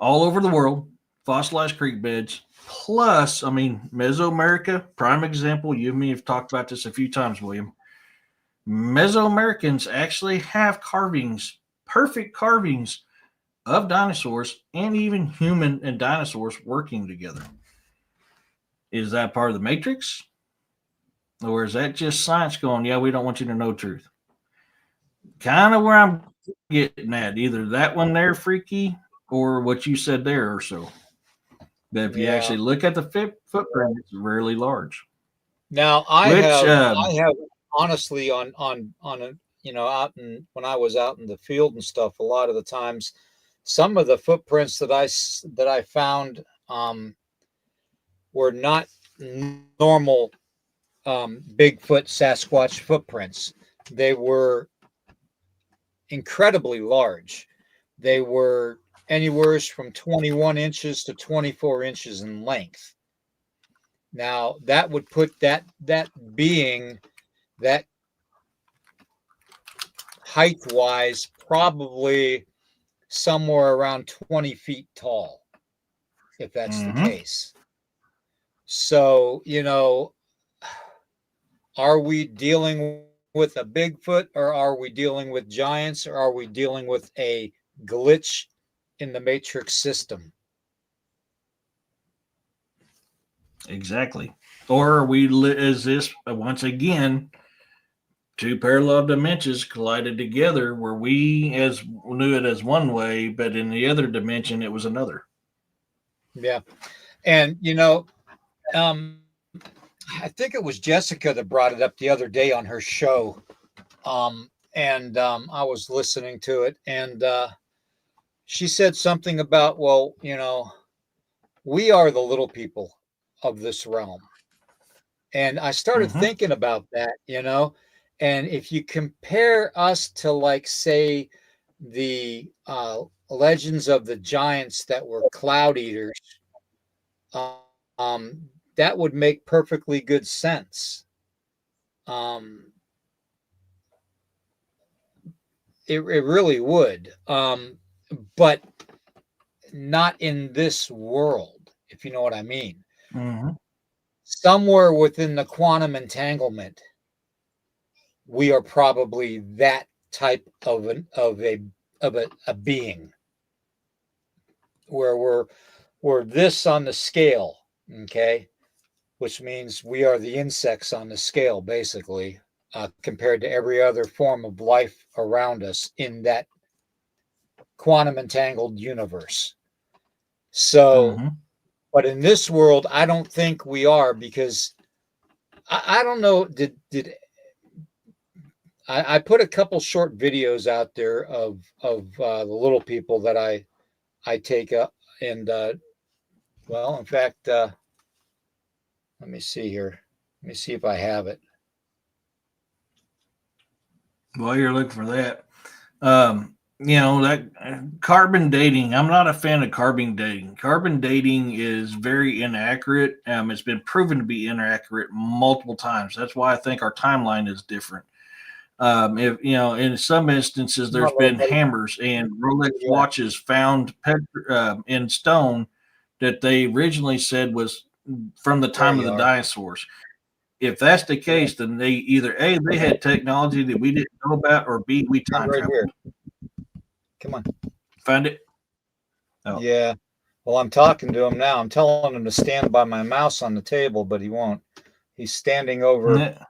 over the world, fossilized creek beds? Plus, I mean, Mesoamerica, prime example. You and me have talked about this a few times, William. Mesoamericans actually have carvings, perfect carvings of dinosaurs and even human and dinosaurs working together. Is that part of the Matrix? Or is that just science going, yeah, we don't want you to know truth? Kind of where I'm getting at. Either that one there, freaky, or what you said there or so. But if you actually look at the footprint, it's really large. Now I have honestly on a, out in, when I was out in the field and stuff, a lot of the times, some of the footprints that I found were not normal Bigfoot Sasquatch footprints. They were incredibly large. They were anywhere from 21 inches to 24 inches in length. Now that would put that being that height wise probably somewhere around 20 feet tall, if that's the case. So, are we dealing with a Bigfoot, or are we dealing with giants, or are we dealing with a glitch in the Matrix system? Exactly. Or is this once again two parallel dimensions collided together where we knew it as one way, but in the other dimension it was another. Yeah. And I think it was Jessica that brought it up the other day on her show. I was listening to it, and she said something about, well, we are the little people of this realm. And I started Mm-hmm. thinking about that, and if you compare us to, like, say, the legends of the giants that were cloud eaters, that would make perfectly good sense. Um, it really would, but not in this world, if you know what I mean. Mm-hmm. Somewhere within the quantum entanglement, we are probably that type of a being, where we're this on the scale, okay, which means we are the insects on the scale, basically, compared to every other form of life around us in that quantum entangled universe. So, Mm-hmm. but in this world, I don't think we are, because I don't know. Did I put a couple short videos out there of the little people that I take up, and well, in fact, let me see here. Let me see if I have it. While you're looking for that, that carbon dating. I'm not a fan of carbon dating. Carbon dating is very inaccurate. It's been proven to be inaccurate multiple times. That's why I think our timeline is different. If in some instances, there's Hello, been buddy. hammers and Rolex Yeah, watches found in stone that they originally said was from the there time of you the are. dinosaurs. If that's the Yeah, case, then they either A, they had technology that we didn't know about, or B, we I'm time right traveled. here. Come on. Find it? Oh. Yeah. Well, I'm talking to him now. I'm telling him to stand by my mouse on the table, but he won't. He's standing over Yeah.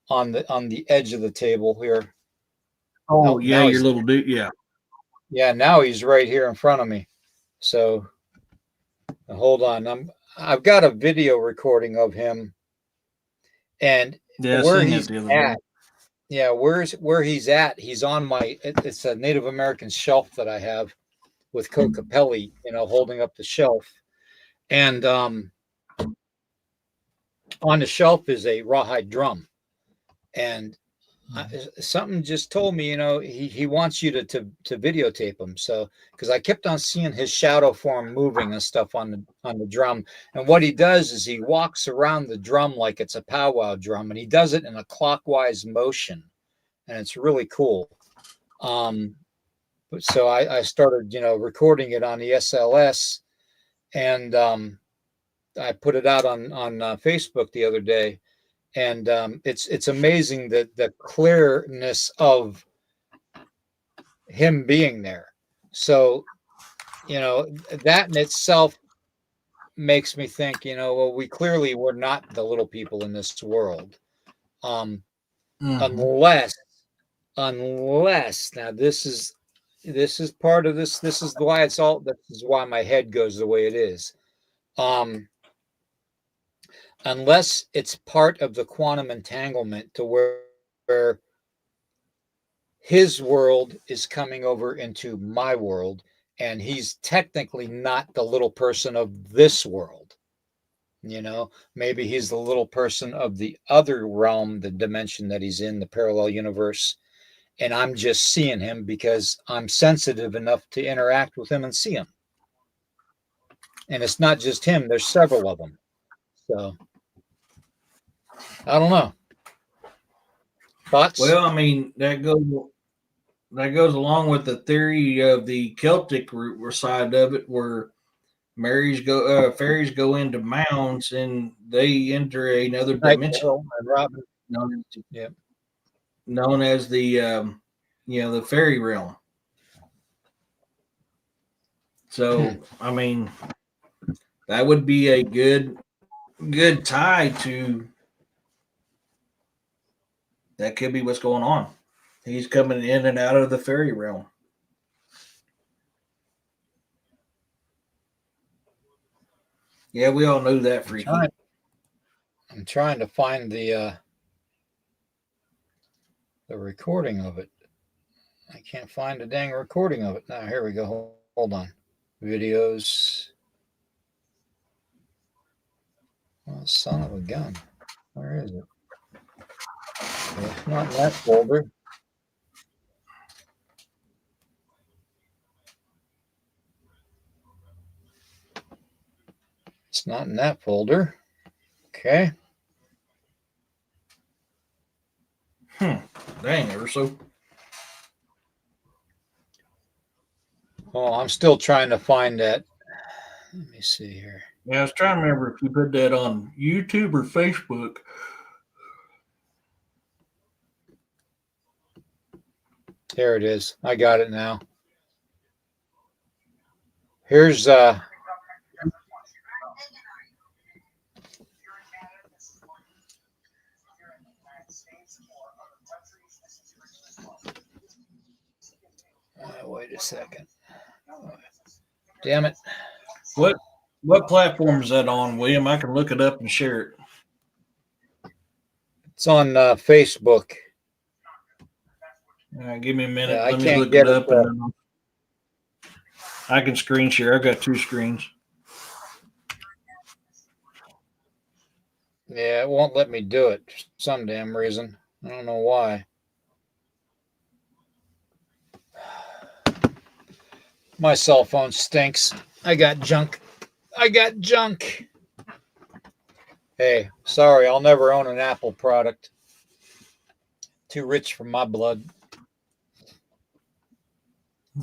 on the edge of the table here. Oh, Oh, yeah, now your he's little dude. Yeah. yeah, now he's right here in front of me. So hold on. I've got a video recording of him, and Yeah, I where seen that he's the other day. at. Yeah, where he's at. He's on it's a Native American shelf that I have with Kokapelli, holding up the shelf. And on the shelf is a rawhide drum. And something just told me, he wants you to videotape him. So, because I kept on seeing his shadow form moving and stuff on the drum. And what he does is he walks around the drum like it's a powwow drum, and he does it in a clockwise motion, and it's really cool. Um, so I started, recording it on the SLS, and I put it out on Facebook the other day, and it's amazing that the clearness of him being there. So, that in itself makes me think, well, we clearly were not the little people in this world, um, Mm-hmm. unless now this is part of this. This is why this is why my head goes the way it is. Um, unless it's part of the quantum entanglement, to where his world is coming over into my world, and he's technically not the little person of this world. Maybe he's the little person of the other realm, the dimension that he's in, the parallel universe, and I'm just seeing him because I'm sensitive enough to interact with him and see him. And it's not just him, there's several of them. So I don't know. Thoughts? Well, I mean, that goes along with the theory of the Celtic root side of it, where fairies go into mounds and they enter another Night, dimension Carol and Robin. known, Yeah. known as the the fairy realm. Hmm. So, I mean, that would be a good tie to that. Could be what's going on. He's coming in and out of the fairy realm. Yeah, we all knew that, I'm trying. Freaky. I'm trying to find the. the recording of it. I can't find the dang recording of it. Now, here we go. Hold on. Videos. Oh, son of a gun. Where is it? It's not in that folder. It's not in that folder. Okay. Dang, ever so. Oh, I'm still trying to find that. Let me see here. Yeah, I was trying to remember if you put that on YouTube or Facebook. There it is. I got it now. Here's wait a second. Damn it. What platform is that on, William? I can look it up and share it. It's on Facebook. Give me a minute. Yeah, Let me look it up, and then I can screen share. I've got 2 screens. Yeah, it won't let me do it for some damn reason. I don't know why. My cell phone stinks. I got junk. Hey, sorry, I'll never own an Apple product. Too rich for my blood.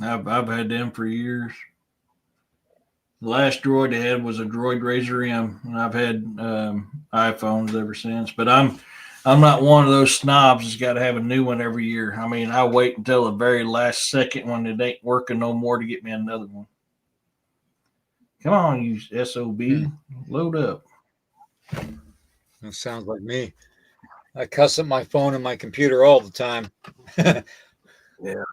I've had them for years. The last Droid I had was a Droid Razor M, and I've had iPhones ever since. But I'm not one of those snobs that's got to have a new one every year. I mean, I wait until the very last second when it ain't working no more to get me another one. Come on, you SOB, load up. That sounds like me. I cuss at my phone and my computer all the time. Yeah.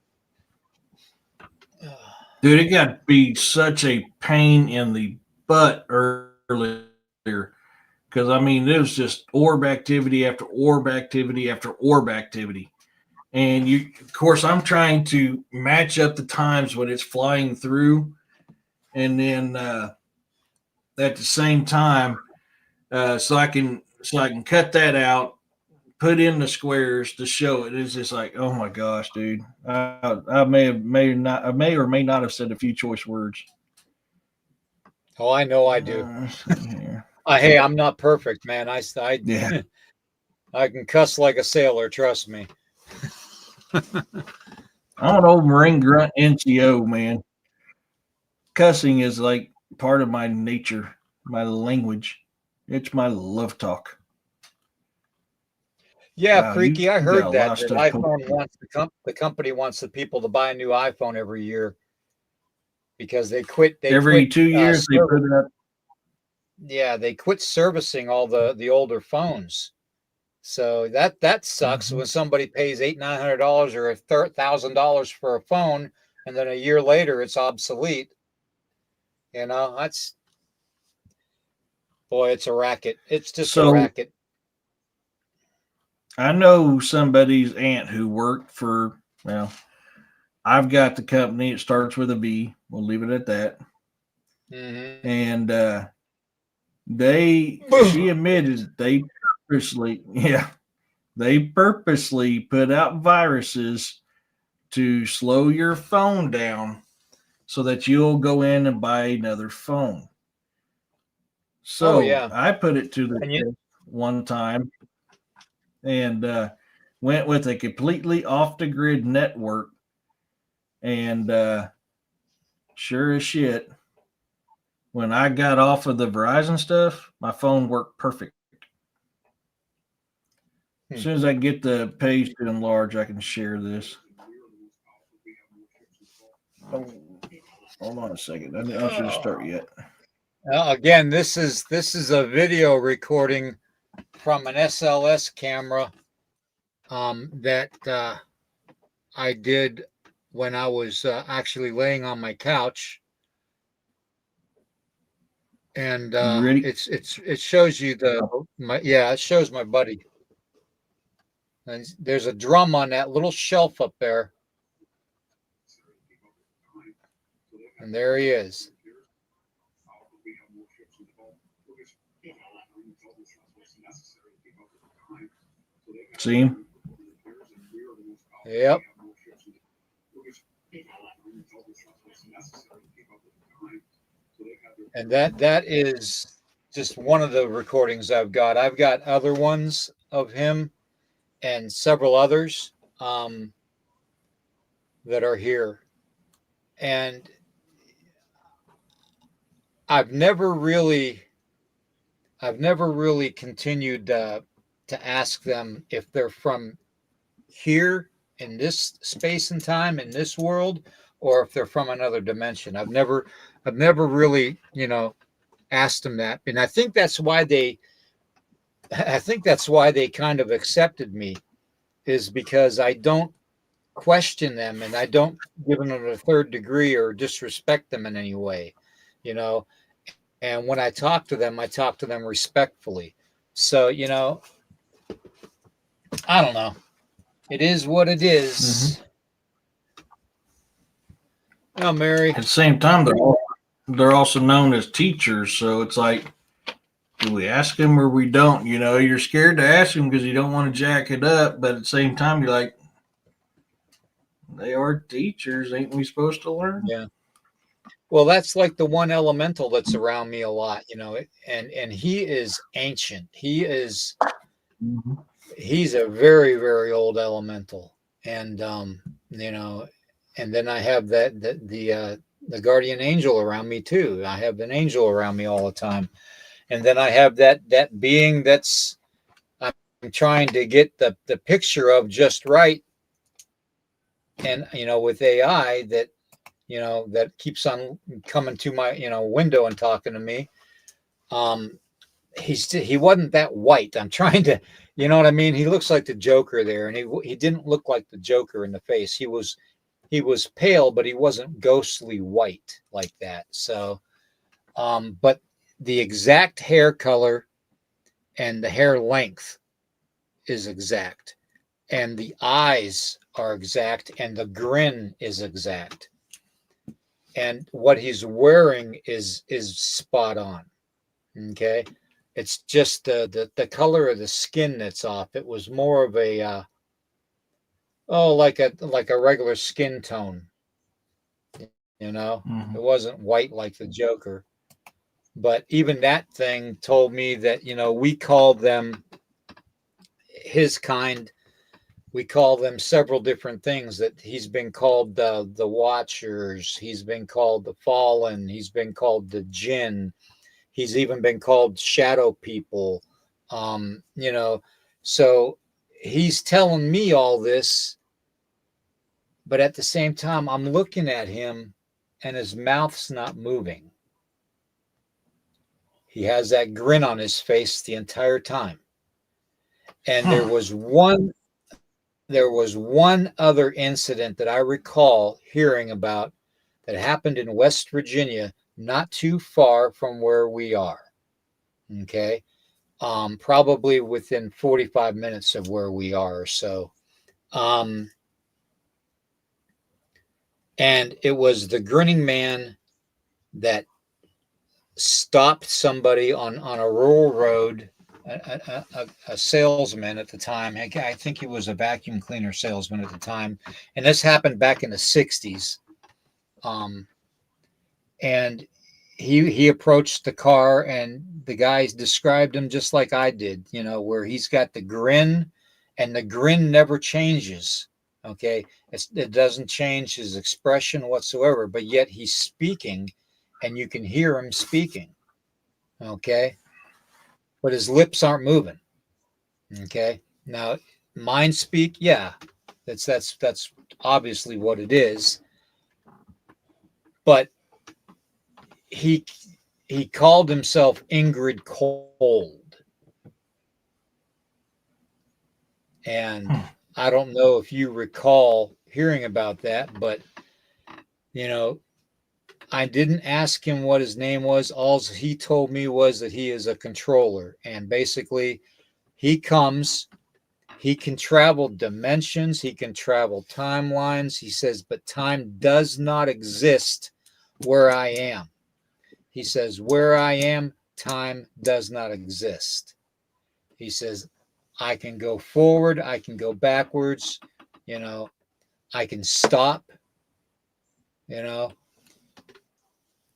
Dude, it got to be such a pain in the butt earlier because, I mean, it was just orb activity after orb activity after orb activity. And, of course, I'm trying to match up the times when it's flying through. And then at the same time, so I can cut that out, put in the squares to show it. It's just like, oh my gosh, dude. I may or may not have said a few choice words. Oh, I know I do. Hey, I'm not perfect, man. Yeah. I can cuss like a sailor. Trust me. I'm an old Marine grunt NCO, man. Cussing is like part of my nature, my language. It's my love talk. Yeah, wow, Freaky, I heard that iPhone wants the company wants the people to buy a new iPhone every year because they quit. Every 2 years they put it up. Yeah, they quit servicing all the older phones. So that sucks when somebody pays $800-900 or $1,000 for a phone, and then a year later it's obsolete. You know, it's a racket. It's just a racket. I know somebody's aunt who worked for, well, I've got the company. It starts with a B. We'll leave it at that. Mm-hmm. And she admitted they purposely put out viruses to slow your phone down so that you'll go in and buy another phone. So I put it to the test one time and went with a completely off the grid network. And sure as shit, when I got off of the Verizon stuff, my phone worked perfect. As soon as I get the page to enlarge, I can share this. Oh, hold on a second. I don't should start yet. Again, this is a video recording from an SLS camera that I did when I was actually laying on my couch, and it shows you it shows my buddy. And there's a drum on that little shelf up there. And there he is. See him? Yep. And that is just one of the recordings I've got. I've got other ones of him and several others that are here. And I've never really continued to ask them if they're from here in this space and time in this world, or if they're from another dimension. I've never really, asked them that. And I think that's why they kind of accepted me, is because I don't question them and I don't give them a third degree or disrespect them in any way, and when I talk to them respectfully. So, I don't know. It is what it is. Oh, Mary. At the same time, they're also known as teachers, so it's like, do we ask them or we don't? You're scared to ask them because you don't want to jack it up, but at the same time, you're like, they are teachers. Ain't we supposed to learn? Yeah. Well, that's like the one elemental that's around me a lot, and he is ancient. He's a very, very old elemental. And, and then I have the guardian angel around me too. I have an angel around me all the time. And then I have that being that's, I'm trying to get the picture of just right. And, with AI that keeps on coming to my, window and talking to me. He wasn't that white. I'm trying to, you know what I mean? He looks like the Joker there, and he didn't look like the Joker in the face. He was pale, but he wasn't ghostly white like that. So, but the exact hair color and the hair length is exact, and the eyes are exact, and the grin is exact. And what he's wearing is spot on. Okay. It's just the color of the skin that's off. It was more of a like a regular skin tone. It wasn't white like the Joker. But even that thing told me that, we call them, his kind, we call them several different things. That he's been called the Watchers, he's been called the Fallen, he's been called the Jinn, he's even been called Shadow People. So he's telling me all this, but at the same time, I'm looking at him and his mouth's not moving. He has that grin on his face the entire time. And there was one other incident that I recall hearing about that happened in West Virginia, not too far from where we are. Okay. Probably within 45 minutes of where we are or so. And it was the grinning man that stopped somebody on a rural road, a salesman at the time. I think he was a vacuum cleaner salesman at the time. And this happened back in the 60s. And he approached the car, and the guys described him just like I did, where he's got the grin, and the grin never changes. Okay. It doesn't change his expression whatsoever, but yet he's speaking and you can hear him speaking. Okay. But his lips aren't moving. Okay. Now, mind speak. Yeah. That's obviously what it is. But he called himself Ingrid Cold. And I don't know if you recall hearing about that, but I didn't ask him what his name was. All he told me was that he is a controller. And basically he comes, He can travel dimensions. He can travel timelines. He says, but time does not exist where I am. He says, where I am, time does not exist. He says, I can go forward. I can go backwards. You know, I can stop, you know,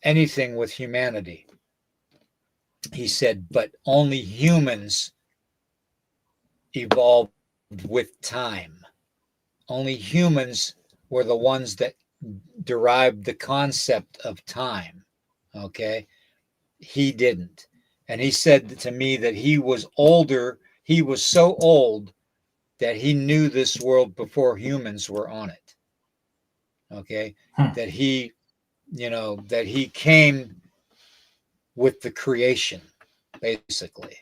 anything with humanity. He said, but only humans evolved with time. Only humans were the ones that derived the concept of time. Okay. He didn't. And he said to me that he was older. He was so old that he knew this world before humans were on it. Okay. That he, that he came with the creation, basically.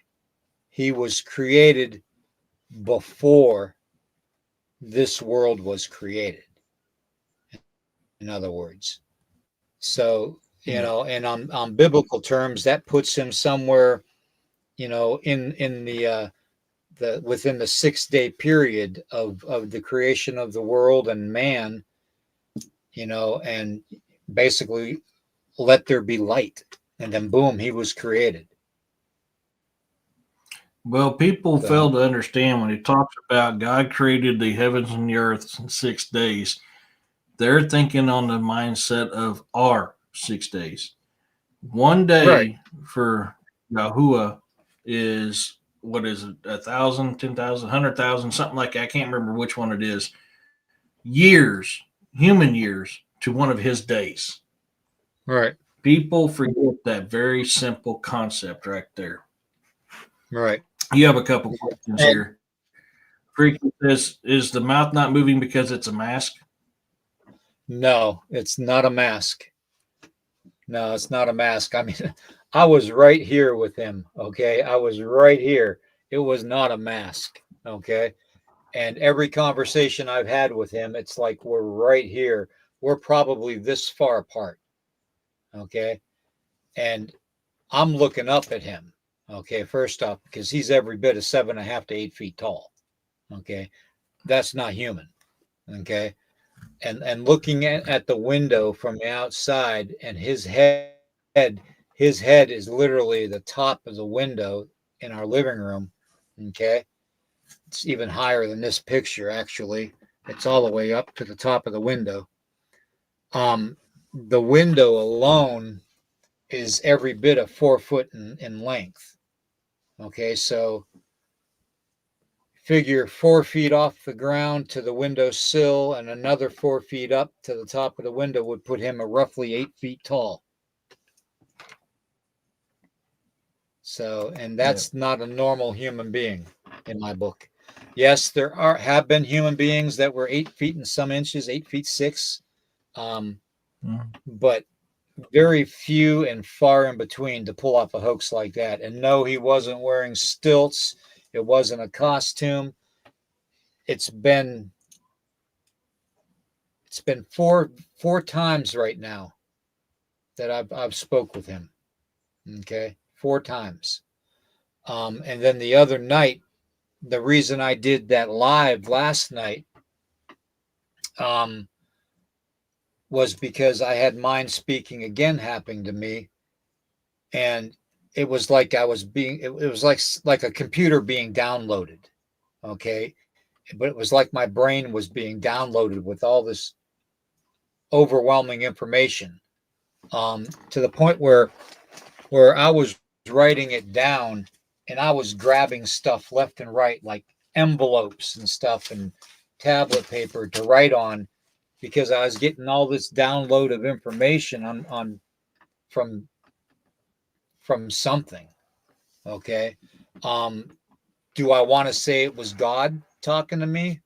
He was created before this world was created, in other words. So, and on biblical terms, that puts him somewhere, in the within the 6 day period of the creation of the world and man, and basically let there be light. And then boom, he was created. Well, people fail to understand when he talks about God created the heavens and the earth in 6 days. They're thinking on the mindset of our 6 days. One day Right. for Yahuwah is, what is it, 1,000, 10,000, 100,000, something like that. I can't remember which one it is. Years, human years, to one of his days. Right. People forget that very simple concept right there. Right. You have a couple questions here. Freaky says, is the mouth not moving because it's a mask? No, it's not a mask. No, it's not a mask. I mean, I was right here with him. Okay. I was right here. It was not a mask. Okay. And every conversation I've had with him, it's like we're right here. We're probably this far apart. Okay. And I'm looking up at him. Okay. First off, because he's every bit of 7.5 to 8 feet tall. Okay. That's not human. Okay. And looking at the window from the outside, and his head is literally the top of the window in our living room. Okay. It's even higher than this picture, actually. It's all the way up to the top of the window. The window alone is every bit of 4 foot in length. Okay, so figure 4 feet off the ground to the window sill, and another 4 feet up to the top of the window would put him at roughly 8 feet tall. So, and that's not a normal human being in my book. Yes, there have been human beings that were 8 feet and some inches, 8 feet 6, but very few and far in between to pull off a hoax like that. And no, he wasn't wearing stilts. It wasn't a costume. It's been four times right now that I've spoke with him. Okay, 4 times. And then the other night, the reason I did that live last night was because I had mind speaking again happening to me, and it was like I was being, it was like a computer being downloaded. Okay, but it was like my brain was being downloaded with all this overwhelming information, to the point where I was writing it down, and I was grabbing stuff left and right, like envelopes and stuff and tablet paper to write on, because I was getting all this download of information on from something. Okay. Do I want to say it was God talking to me?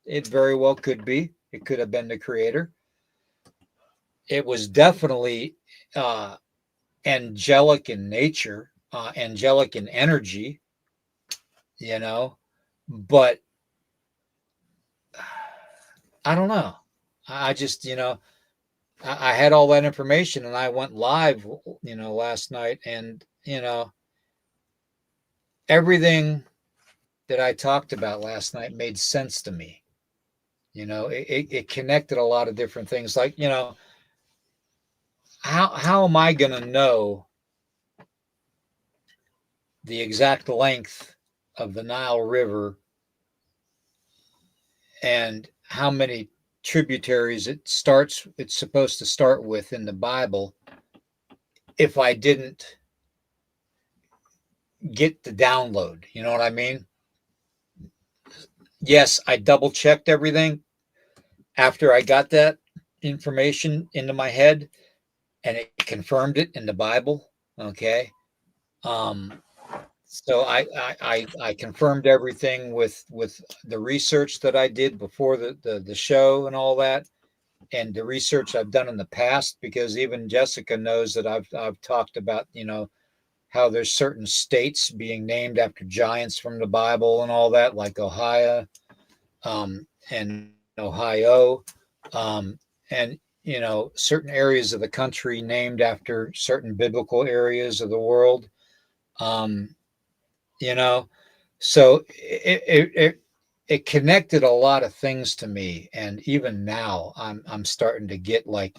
It very well could be. It could have been the creator. It was definitely angelic in nature, angelic in energy, but I don't know. I just, I had all that information, and I went live, last night, and, everything that I talked about last night made sense to me. It connected a lot of different things. Like, how am I going to know the exact length of the Nile River and how many tributaries it's supposed to start with in the Bible if I didn't get the download? You know what I mean? Yes, I double checked everything after I got that information into my head and it confirmed it in the Bible. Okay. Um, so I confirmed everything with the research that I did before the show and all that, and the research I've done in the past, because even Jessica knows that I've talked about, how there's certain states being named after giants from the Bible and all that, like Ohio, and Ohio, and certain areas of the country named after certain biblical areas of the world. Um, you know, so it connected a lot of things to me, and even now I'm starting to get like,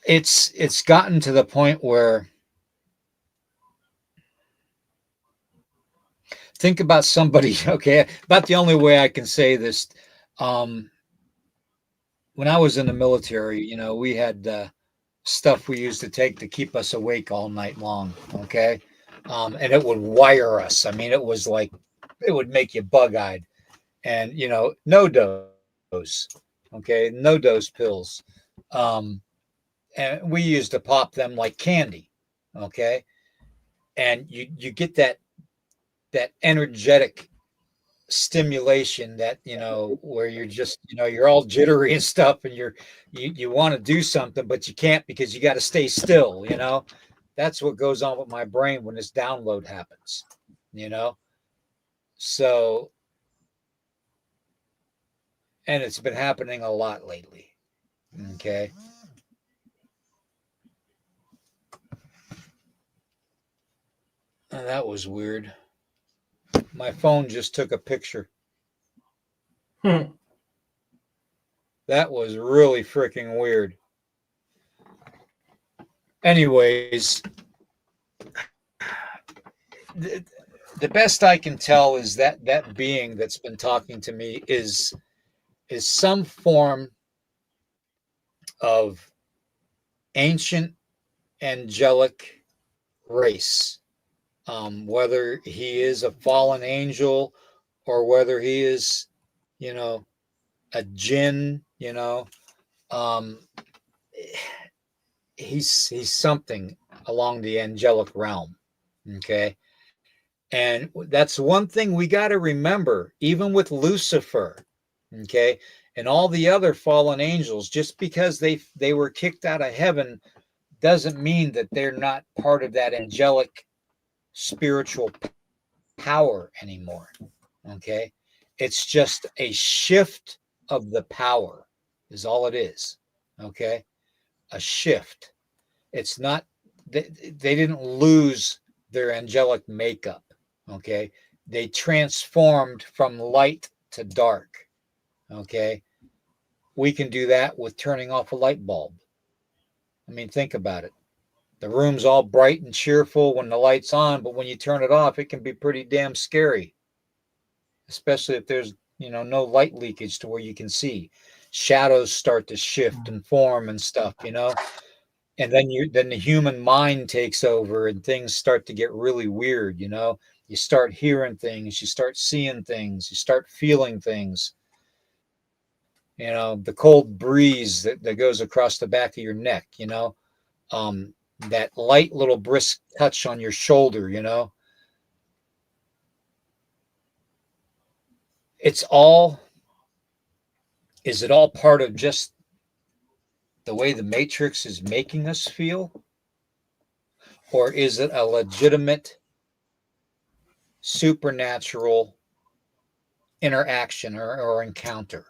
it's gotten to the point where, think about somebody. Okay, about the only way I can say this, um when I was in the military, we had stuff we used to take to keep us awake all night long. Okay, and it would wire us. I mean, it was like, it would make you bug eyed, and no dose. Okay, no dose pills, um, and we used to pop them like candy. Okay, and you get that energetic stimulation, that where you're just, you're all jittery and stuff, and you want to do something but you can't because you got to stay still. That's what goes on with my brain when this download happens. you know so, and it's been happening a lot lately. Okay, and that was weird. My phone just took a picture. Hmm. That was really freaking weird. Anyways, the, the best I can tell is that being that's been talking to me is some form of ancient angelic race. Whether he is a fallen angel or whether he is, you know, a jinn, um, he's something along the angelic realm. Okay, and that's one thing we got to remember, even with Lucifer. Okay, and all the other fallen angels, just because they were kicked out of heaven doesn't mean that they're not part of that angelic spiritual power anymore. Okay, it's just a shift of the power, is all it is. Okay, a shift. It's not, they didn't lose their angelic makeup. Okay, they transformed from light to dark. Okay, we can do that with turning off a light bulb. I mean, think about it. The room's all bright and cheerful when the light's on, but when you turn it off, it can be pretty damn scary, especially if there's, no light leakage to where you can see. Shadows start to shift and form and stuff, and then the human mind takes over and things start to get really weird. You start hearing things, you start seeing things, you start feeling things. The cold breeze that goes across the back of your neck, um, that light little brisk touch on your shoulder. It's all, is it all part of just the way the Matrix is making us feel? Or is it a legitimate supernatural interaction or encounter?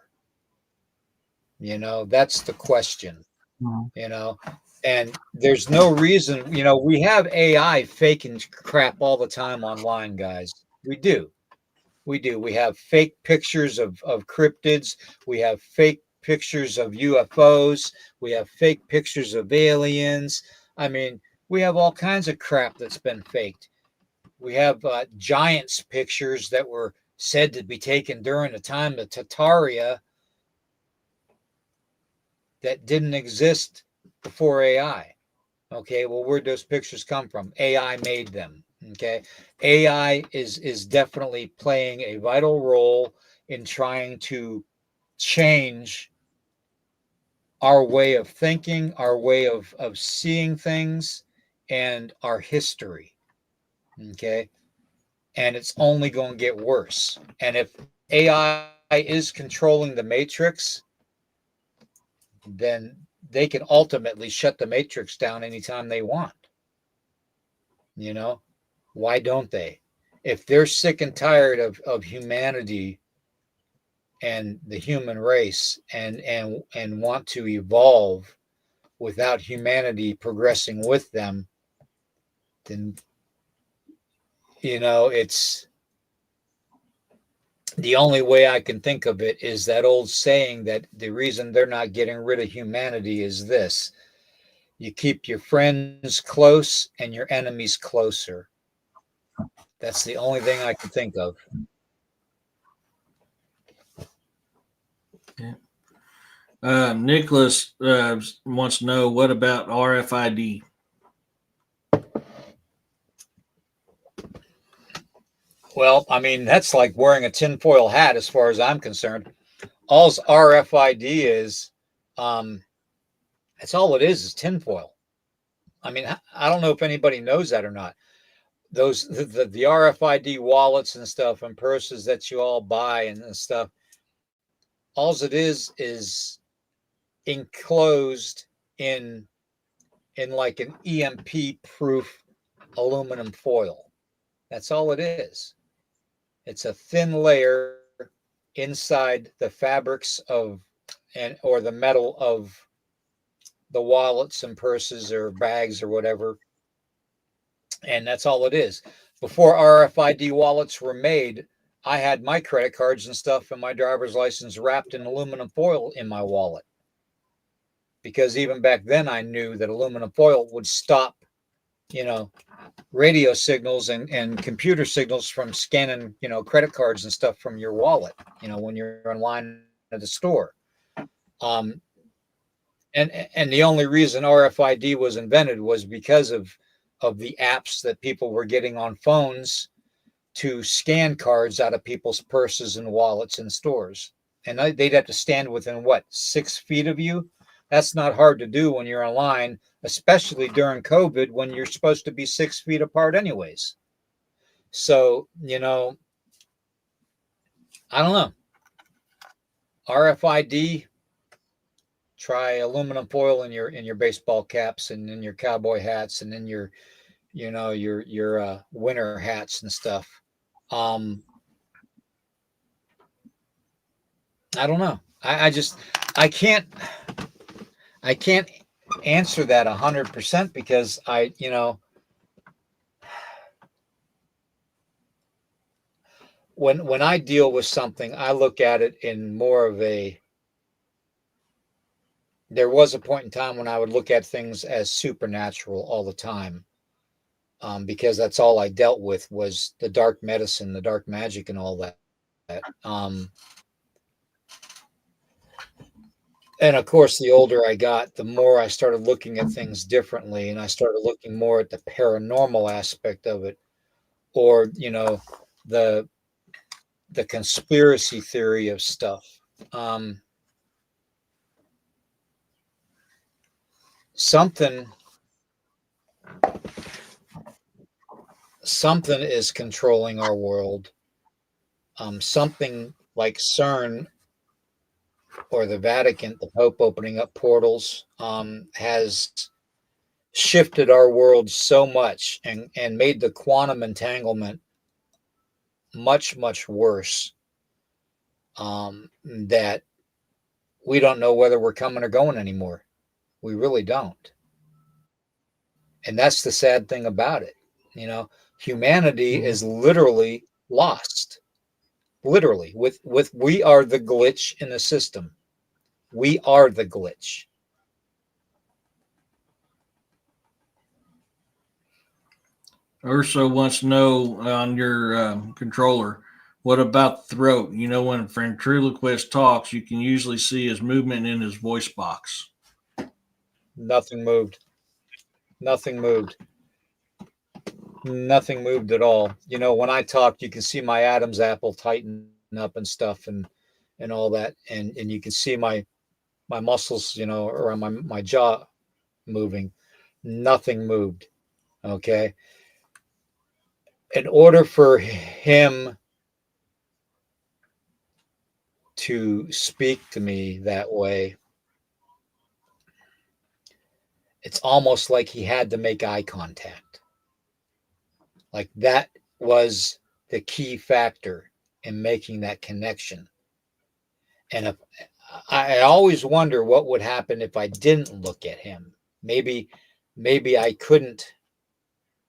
That's the question, Mhm. and there's no reason, we have AI faking crap all the time online, guys. We do. We do. We have fake pictures of cryptids. We have fake pictures of UFOs. We have fake pictures of aliens. I mean, we have all kinds of crap that's been faked. We have giants pictures that were said to be taken during the time of Tataria that didn't exist before AI. Okay, well, where'd those pictures come from? AI made them. Okay, AI is definitely playing a vital role in trying to change our way of thinking, our way of seeing things, and our history. Okay, and it's only going to get worse. And if AI is controlling the matrix, then they can ultimately shut the matrix down anytime they want. You know, why don't they? If they're sick and tired of humanity and the human race and want to evolve without humanity progressing with them, then it's the only way I can think of it is that old saying that the reason they're not getting rid of humanity is this: you keep your friends close and your enemies closer. That's the only thing I can think of. Yeah. Nicholas wants to know, what about RFID? Well, I mean, that's like wearing a tinfoil hat as far as I'm concerned. All's RFID is, um, that's all it is tinfoil. I mean, I don't know if anybody knows that or not. Those the RFID wallets and stuff and purses that you all buy and stuff. All it is enclosed in like an EMP proof aluminum foil. That's all it is. It's a thin layer inside the fabrics of and or the metal of the wallets and purses or bags or whatever, and that's all it is. Before RFID wallets were made, I had my credit cards and stuff and my driver's license wrapped in aluminum foil in my wallet, because even back then I knew that aluminum foil would stop, you know, radio signals and computer signals from scanning, credit cards and stuff from your wallet, when you're online at the store. Um, and the only reason RFID was invented was because of the apps that people were getting on phones to scan cards out of people's purses and wallets in stores. And they'd have to stand within what, 6 feet of you? That's not hard to do when you're online, especially during COVID when you're supposed to be 6 feet apart, anyways. So, I don't know. RFID, try aluminum foil in your baseball caps and in your cowboy hats and in your your winter hats and stuff. Um, I don't know. I just I can't I can't answer that 100% because when I deal with something, I look at it in more of a. There was a point in time when I would look at things as supernatural all the time, because that's all I dealt with was the dark medicine, the dark magic, and all that. And of course, the older I got, the more I started looking at things differently, and I started looking more at the paranormal aspect of it, or the the conspiracy theory of stuff. Um, something something is controlling our world. Something like CERN or the Vatican, the Pope opening up portals, has shifted our world so much and made the quantum entanglement much worse, that we don't know whether we're coming or going anymore. We really don't. And that's the sad thing about it. You know, humanity is literally lost. Literally, with we are the glitch in the system. We are the glitch. Urso wants to know on your controller, what about the throat? You know, when a ventriloquist talks, you can usually see his movement in his voice box. Nothing moved. Nothing moved. Nothing moved at all. You know, when I talk, you can see my Adam's apple tighten up and stuff, and all that, and you can see my muscles, you know, around my jaw moving. Nothing moved. Okay. In order for him to speak to me that way, it's almost like he had to make eye contact. Like that was the key factor in making that connection. And if, I always wonder what would happen if I didn't look at him. Maybe I couldn't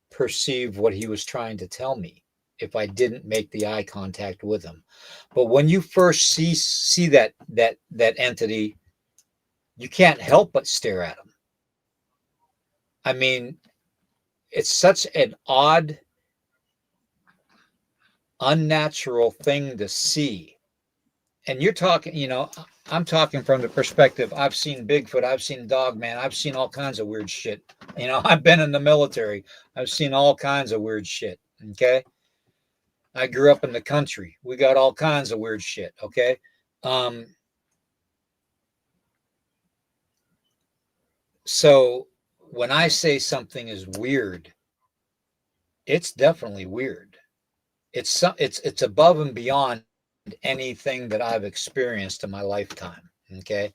perceive what he was trying to tell me if I didn't make the eye contact with him. But when you first see that entity, you can't help but stare at him. I mean, it's such an odd, unnatural thing to see. And you're talking, you know, I'm talking from the perspective, I've seen Bigfoot, I've seen Dogman, I've seen all kinds of weird shit. You know, I've been in the military, I've seen all kinds of weird shit. Okay. I grew up in the country. We got all kinds of weird shit. Okay. So when I say something is weird, it's definitely weird. It's above and beyond anything that I've experienced in my lifetime. Okay.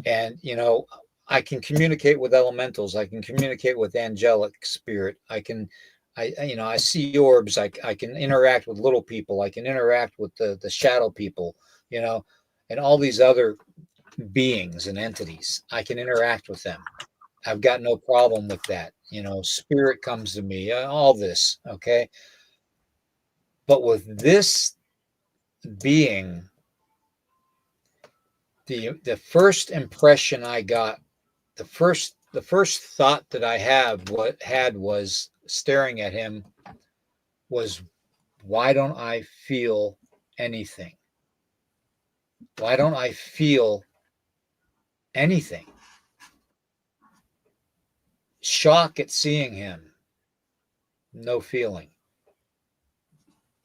And, you know, I can communicate with elementals. I can communicate with angelic spirit. You know, I see orbs. I can interact with little people. I can interact with the shadow people, you know, and all these other beings and entities. I can interact with them. I've got no problem with that. You know, spirit comes to me, all this. Okay. But with this being, the first impression I got, the first thought that I had was staring at him was, why don't I feel anything? Why don't I feel anything? Shock at seeing him, no feeling.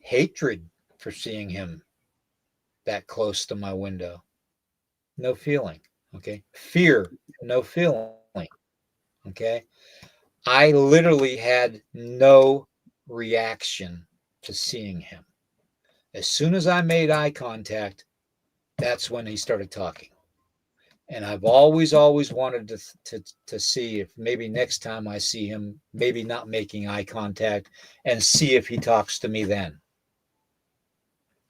Hatred for seeing him that close to my window, no feeling. Okay. Fear, no feeling. Okay. I literally had no reaction to seeing him. As soon as I made eye contact, that's when he started talking. And I've always wanted to see if maybe next time I see him, maybe not making eye contact, and see if he talks to me then.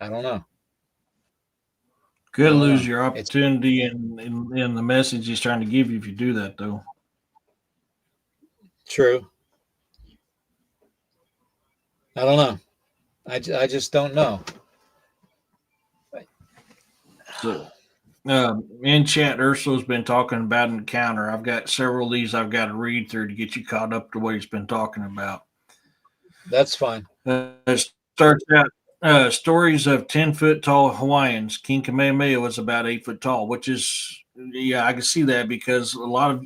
I don't know. Could lose your opportunity in the message he's trying to give you if you do that, though. True. I don't know. I just don't know. So, in chat, Ursula's been talking about an encounter. I've got several of these I've got to read through to get you caught up to what he's been talking about. That's fine. It starts out stories of 10-foot tall Hawaiians. King Kamehameha was about 8 foot tall, which is, yeah, I can see that because a lot of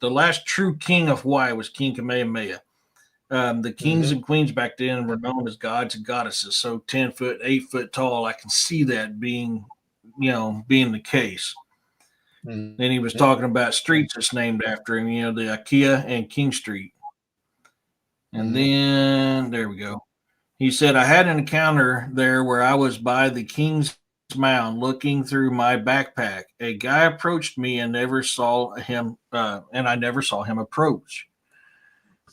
the last true king of Hawaii was King Kamehameha. The kings and queens back then were known as gods and goddesses. So 10 foot, 8 foot tall, I can see that being the case. Then he was talking about streets that's named after him, you know, the Ikea and King Street. And then there we go. He said, I had an encounter there where I was by the King's Mound looking through my backpack. A guy approached me and never saw him, and I never saw him approach.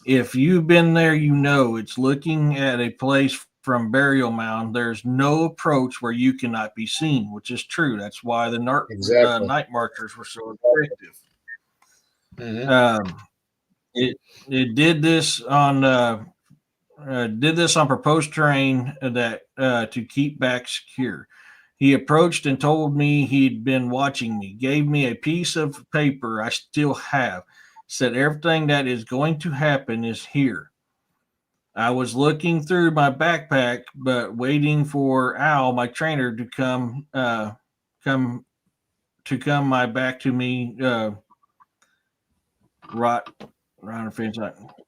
If you've been there, you know it's looking at a place from burial mound, there's no approach where you cannot be seen, which is true. That's why the Exactly. night marchers were so effective. Mm-hmm. It did this on proposed terrain that to keep back secure. He approached and told me he'd been watching me, gave me a piece of paper I still have, said everything that is going to happen is here. I was looking through my backpack, but waiting for Al, my trainer, to come my back to me. Right, right fence.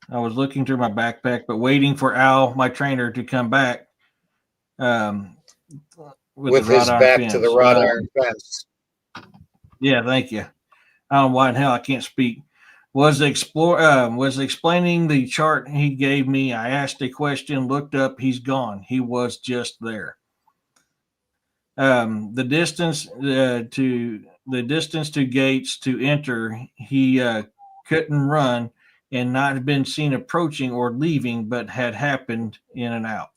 I was looking through my backpack, but waiting for Al, my trainer, to come back. With the With wrought his iron back to the fence. wrought iron fence. Yeah, thank you. I don't know why in hell I can't speak. Was explaining the chart he gave me. I asked a question, looked up. He's gone. He was just there. The distance to gates to enter, he couldn't run and not have been seen approaching or leaving, but had happened in and out.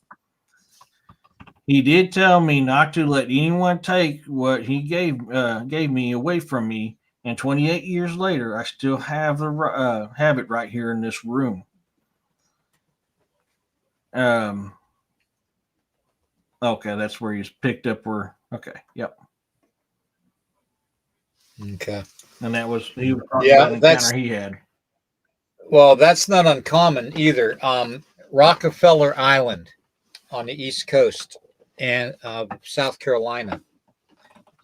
He did tell me not to let anyone take what he gave me away from me. And 28 years later, I still have it right here in this room. Okay, that's where he's picked up. Yep. Okay. And he was talking about an encounter he had. Well, that's not uncommon either. Rockefeller Island on the East Coast and South Carolina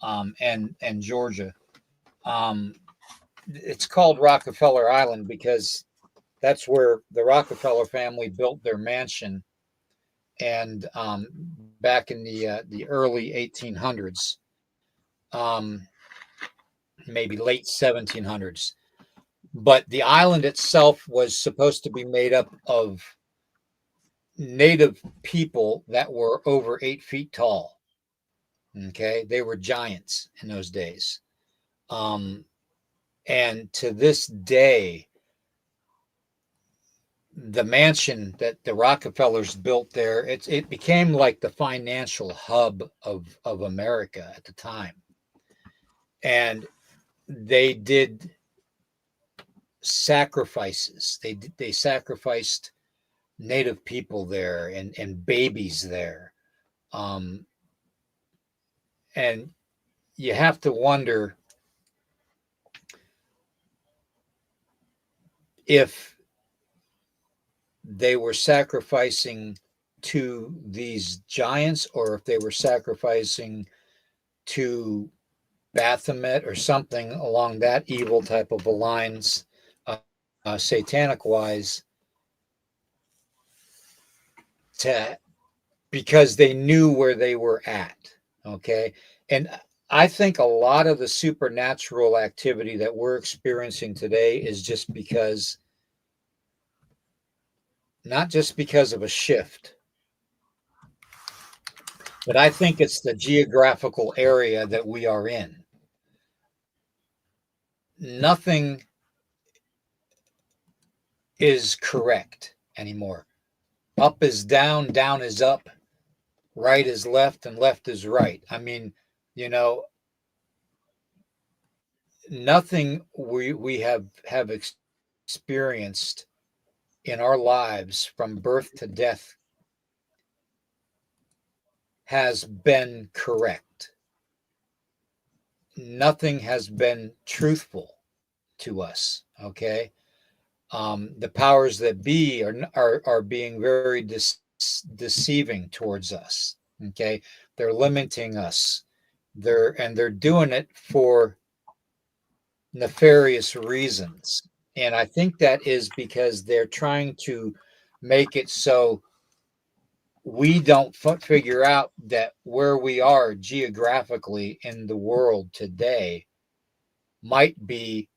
and Georgia. It's called Rockefeller Island because that's where the Rockefeller family built their mansion, and back in the early 1800s, maybe late 1700s. But the island itself was supposed to be made up of native people that were over 8 feet tall. Okay, they were giants in those days. And to this day, the mansion that the Rockefellers built there, it became like the financial hub of America at the time. And they did sacrifices. They sacrificed native people there and babies there. And you have to wonder if they were sacrificing to these giants or if they were sacrificing to Baphomet or something along that evil type of lines, satanic wise, because they knew where they were at. Okay. And I think a lot of the supernatural activity that we're experiencing today is just because, not just because of a shift, but I think it's the geographical area that we are in. Nothing is correct anymore. Up is down, down is up, right is left, and left is right. I mean, you know, nothing we have experienced in our lives from birth to death has been correct. Nothing has been truthful to us. Okay. The powers that be are being very deceiving towards us. Okay. They're limiting us. They're doing it for nefarious reasons. And I think that is because they're trying to make it so we don't figure out that where we are geographically in the world today might be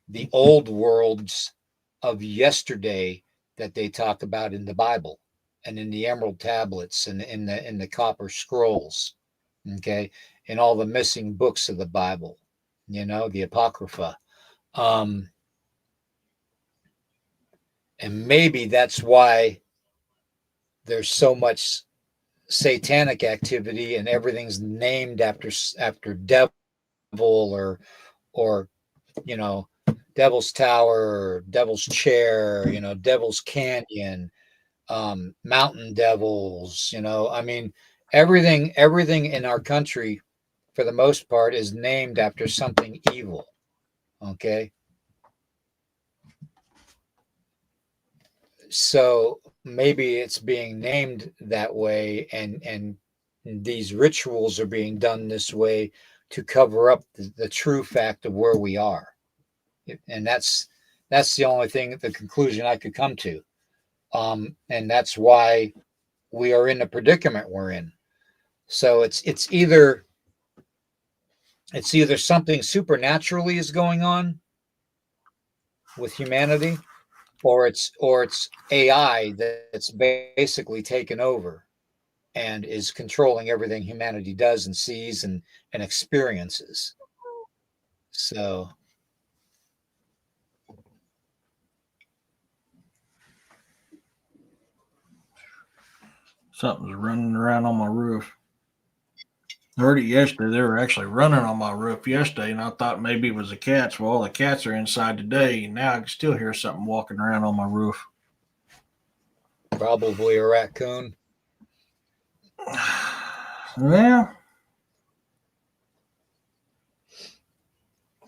the old worlds of yesterday that they talk about in the Bible and in the Emerald tablets and in the copper scrolls, okay, and all the missing books of the Bible, you know, the Apocrypha. And maybe that's why there's so much satanic activity, and everything's named after devil, or you know, Devil's Tower, or Devil's Chair, Devil's Canyon, mountain devils. I mean, everything in our country, for the most part, is named after something evil. Okay. So maybe it's being named that way, and these rituals are being done this way to cover up the true fact of where we are. And that's the only thing, the conclusion I could come to. And that's why we are in the predicament we're in. So it's either something supernaturally is going on with humanity, or it's AI that's basically taken over and is controlling everything humanity does and sees and experiences. So Something's running around on my roof. I heard it yesterday. They were actually running on my roof yesterday, and I thought maybe it was the cats. Well, all the cats are inside today, and now I can still hear something walking around on my roof. probably a raccoon. Well,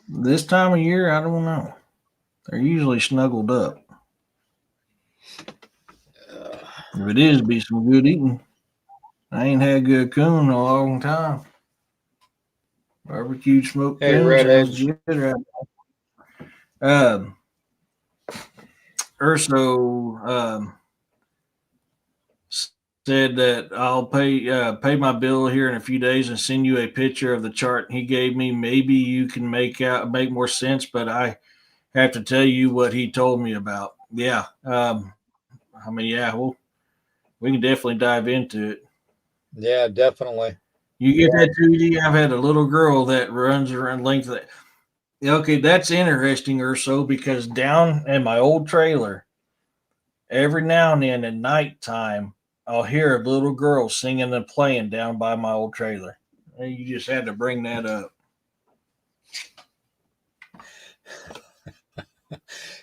this time of year, I don't know. They're usually snuggled up. If it is, be some good eating. I ain't had good coon in a long time. Barbecued smoked Hey, coon Red sounds Edge. good. Right? Urso said that I'll pay my bill here in a few days and send you a picture of the chart he gave me. Maybe you can make more sense, but I have to tell you what he told me about. Yeah. Yeah, we can definitely dive into it. Yeah, definitely. You get that 2D? I've had a little girl that runs around length of that. Okay, that's interesting, Urso, because down in my old trailer, every now and then at nighttime, I'll hear a little girl singing and playing down by my old trailer. You just had to bring that up.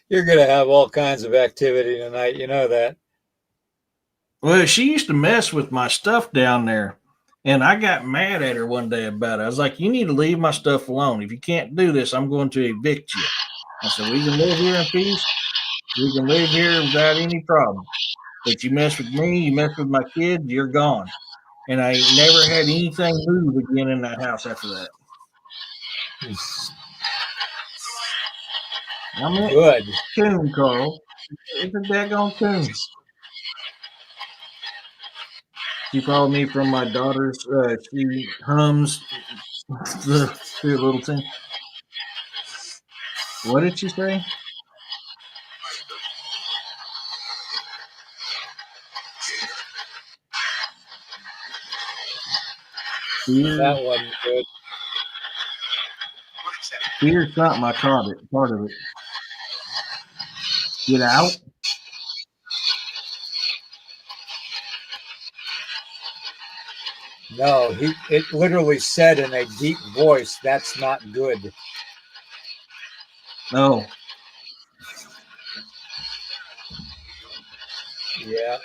You're going to have all kinds of activity tonight. You know that. Well, she used to mess with my stuff down there, and I got mad at her one day about it. I was like, "You need to leave my stuff alone. If you can't do this, I'm going to evict you." I said, "We can live here in peace. We can live here without any problem. But you mess with me, you mess with my kids, you're gone." And I ain't never had anything move again in that house after that. I mean, Good. coon, Carl. It's a daggone coon. She followed me from my daughter's. She hums the little thing. What did she say? Fear, That wasn't good. fear something. I caught it. Part of it. Get out. No, it literally said in a deep voice, "That's not good." No. Yeah.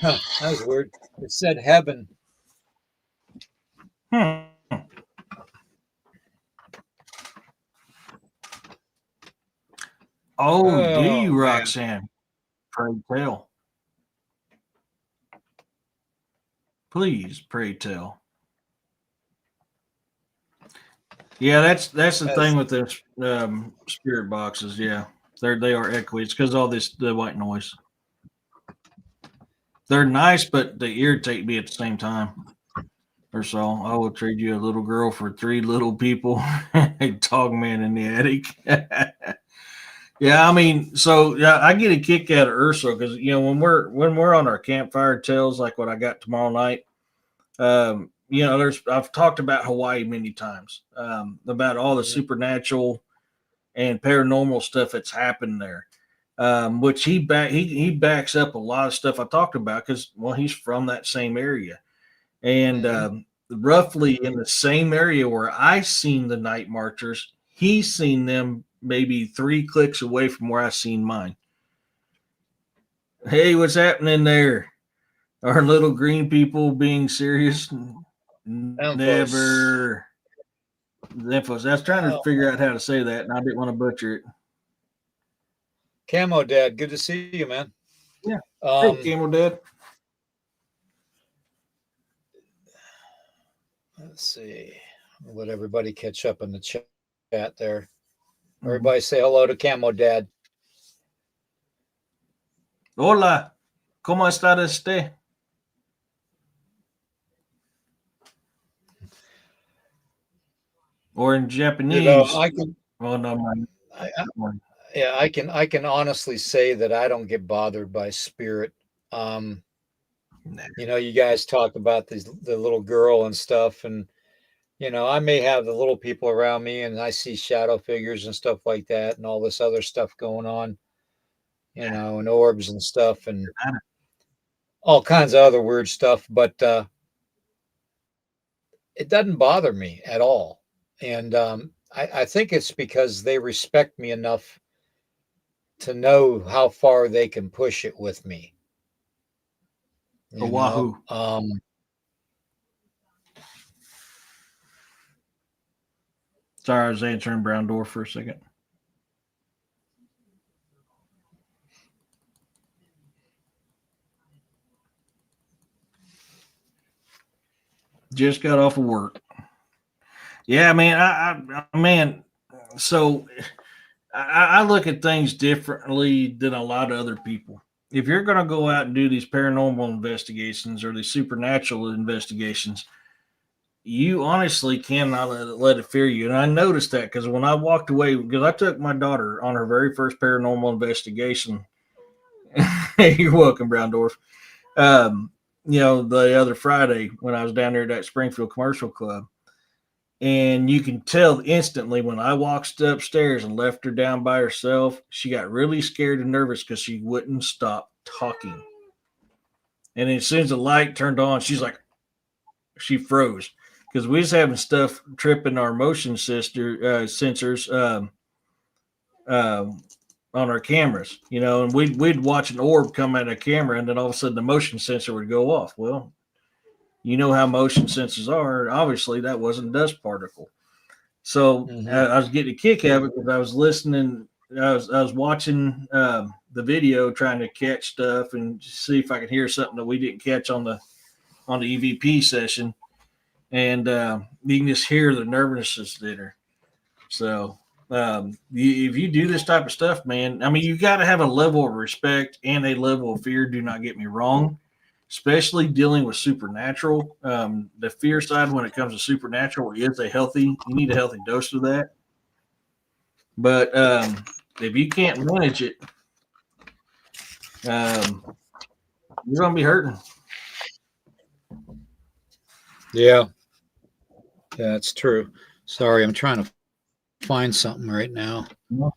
Huh, that was weird. It said heaven. Hmm. Oh, do Oh you, man. Roxanne? Pray tell. Please, pray tell. Yeah, that's the thing with the spirit boxes. Yeah, they are echoey. It's because all the white noise. They're nice, but they irritate me at the same time. Or so I will trade you a little girl for three little people. A dog man in the attic. Yeah, I mean, so yeah, I get a kick out of Urso because when we're on our campfire tales like what I got tomorrow night. There's I've talked about Hawaii many times, about all the Mhm. supernatural and paranormal stuff that's happened there. Which he backs up a lot of stuff I talked about because he's from that same area, and Mhm. roughly in the same area where I seen the night marchers, he's seen them maybe 3 clicks away from where I seen mine. Hey, what's happening there? Are little green people being serious? Emphos. Never. Xenphos. I was trying to Oh, figure out how to say that, and I didn't want to butcher it. Camo Dad, good to see you, man. Yeah. Hey, Um, Camel Dad. let's see. Let everybody catch up in the chat there. Mm-hmm. Everybody say hello to Camo Dad. Hola. ¿Cómo está usted? Or in Japanese. I can, Oh, no, I, my. yeah, I can honestly say that I don't get bothered by spirit. Um, Nah. you guys talk about the little girl and stuff, and I may have the little people around me, and I see shadow figures and stuff like that, and all this other stuff going on, and orbs and stuff, and all kinds of other weird stuff, but it doesn't bother me at all. And I think it's because they respect me enough to know how far they can push it with me. You know, Oahu. Sorry, I was answering Brown Door for a second. Just got off of work. Yeah, man. Man. So I look at things differently than a lot of other people. If you're going to go out and do these paranormal investigations or these supernatural investigations, you honestly cannot let it fear you. And I noticed that because when I walked away, because I took my daughter on her very first paranormal investigation. You're welcome, Browndorf. Um, the other Friday when I was down there at that Springfield Commercial Club. And you can tell instantly when I walked upstairs and left her down by herself, she got really scared and nervous because she wouldn't stop talking. And as soon as the light turned on, she froze because we was having stuff tripping our motion sensors um, on our cameras, and we'd watch an orb come out of a camera, and then all of a sudden the motion sensor would go off. Well, you know how motion sensors are. Obviously, that wasn't a dust particle. So mhm. I was getting a kick out of it because I was listening. I was watching the video, trying to catch stuff and see if I could hear something that we didn't catch on the EVP session, and you can just hear the nervousness in her. So if you do this type of stuff, man, I mean, you got to have a level of respect and a level of fear. Do not get me wrong, especially dealing with supernatural. The fear side, when it comes to supernatural, is you need a healthy dose of that. But if you can't manage it, um, you're going to be hurting. Yeah, yeah, it's true. Sorry, I'm trying to find something right now. All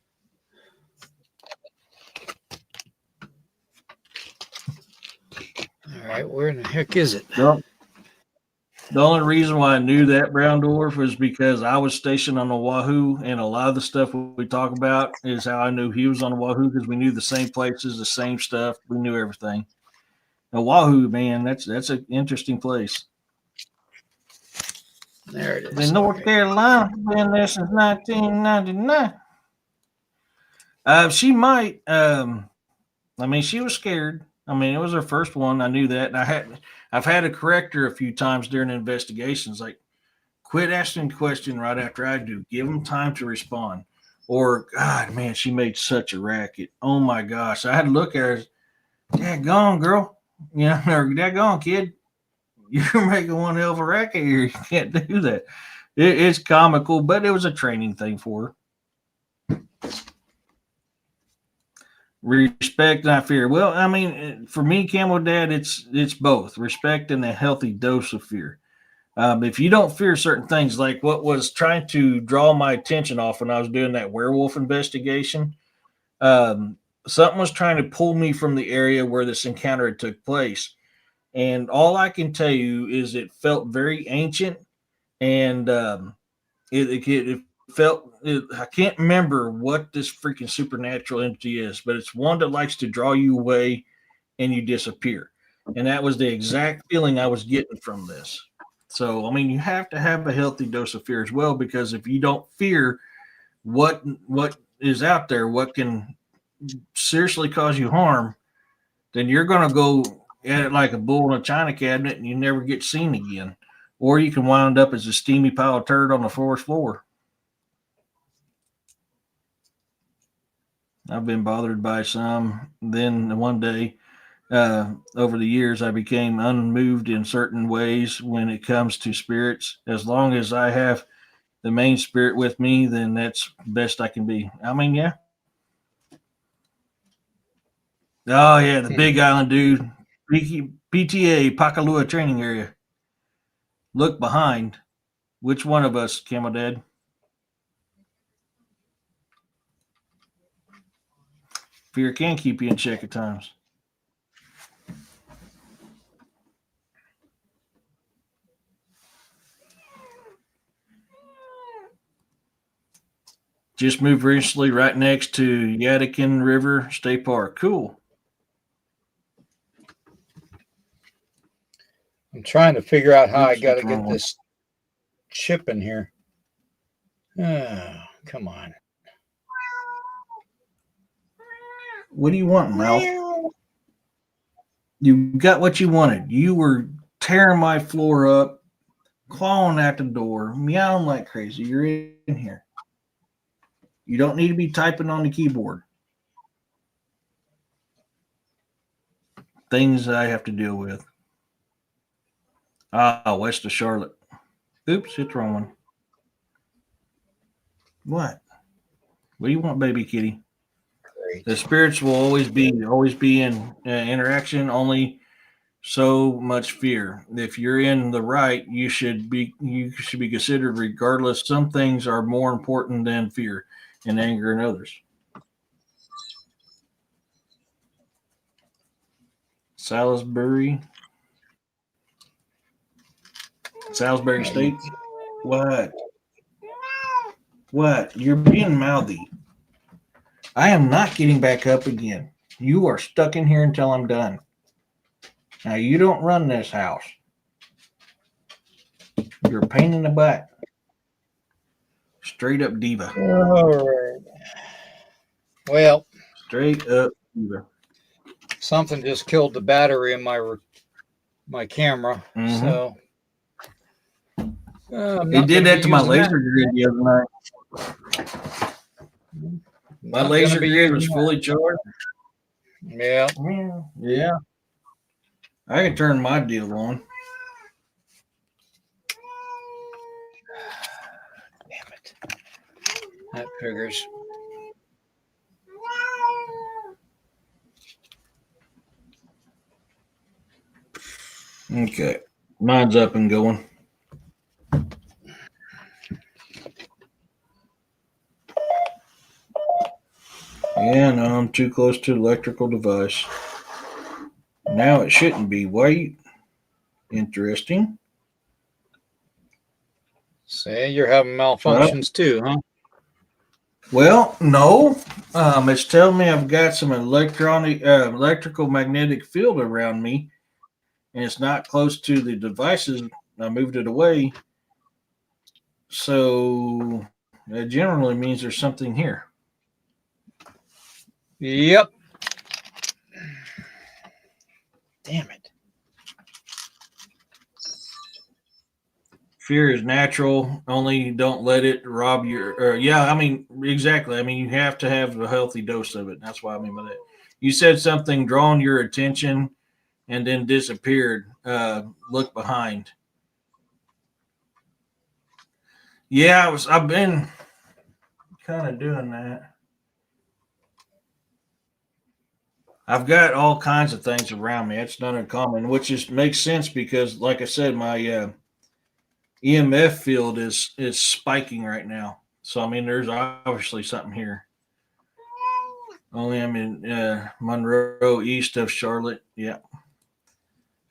right, where in the heck is it? Well, the only reason why I knew that Brown Dwarf was because I was stationed on Oahu, and a lot of the stuff we talk about is how I knew he was on Oahu because we knew the same places, the same stuff. We knew everything. Oahu, man, that's an interesting place. There it is. In North Carolina, been there since 1999. She might. I mean, she was scared. I mean, it was her first one. I knew that. And I've had to correct her a few times during investigations. Like, quit asking a question right after I do. Give them time to respond. Or, God, man, she made such a racket. Oh my gosh, I had to look at her. Dad gone, girl. Or dad gone, kid. You're making one hell of a racket here. You can't do that. It's comical, but it was a training thing for her. Respect, not fear. Well, I mean, for me, Camel Dad, it's both respect and a healthy dose of fear. If you don't fear certain things, like what was trying to draw my attention off when I was doing that werewolf investigation, um, something was trying to pull me from the area where this encounter had took place. And all I can tell you is it felt very ancient, and it felt. I can't remember what this freaking supernatural entity is, but it's one that likes to draw you away and you disappear. And that was the exact feeling I was getting from this. So, I mean, you have to have a healthy dose of fear as well, because if you don't fear what is out there, what can seriously cause you harm, then you're going to go at it like a bull in a china cabinet and you never get seen again. Or you can wind up as a steamy pile of turd on the forest floor. I've been bothered by some. Then one day, over the years, I became unmoved in certain ways when it comes to spirits. As long as I have the main spirit with me, then that's best I can be. I mean, yeah. Oh, yeah, the Big Island dude. PTA, Pakalua training area. Look behind. Which one of us, Camel Dad? Fear can keep you in check at times. Just moved recently right next to Yadkin River State Park. Cool. I'm trying to figure out how I Oops, got to what's get wrong? this chip in here. Oh, come on. What do you want, Ralph? You got what you wanted. You were tearing my floor up, clawing at the door, meowing like crazy. You're in here. You don't need to be typing on the keyboard. Things I have to deal with. Ah, west of Charlotte. Oops, it's the wrong one. What? What do you want, baby kitty? Great. The spirits will always be in interaction. Only so much fear. If you're in the right, you should be considered regardless. Some things are more important than fear and anger in others. Salisbury, Salisbury State. What? What? You're being mouthy. I am not getting back up again. You are stuck in here until I'm done. Now you don't run this house. You're a pain in the butt. Straight up diva. All right. Well, Straight up diva. something just killed the battery in my camera, Mm-hmm. so I'm He not did going to be that to my using that. laser grid the other night. My Not going to laser be grid was using that. fully charged. Yeah. Yeah. I can turn my deal on. Damn it. That figures. Okay. Mine's up and going. Yeah, no, I'm too close to the electrical device. Now it shouldn't be white. Interesting. Say you're having Well, malfunctions too, huh? well, no. It's telling me I've got some electrical magnetic field around me, and it's not close to the devices. I moved it away, so that generally means there's something here. Yep. Damn it. Fear is natural. Only don't let it rob your. Yeah, I mean, exactly. I mean, you have to have a healthy dose of it. That's what I mean by that. You said something drawn your attention and then disappeared. Look behind. Yeah, I've been kind of doing that. I've got all kinds of things around me. It's not uncommon, which is makes sense because, like I said, my EMF field is spiking right now. So I mean, there's obviously something here. Only I'm in Monroe, east of Charlotte. Yeah,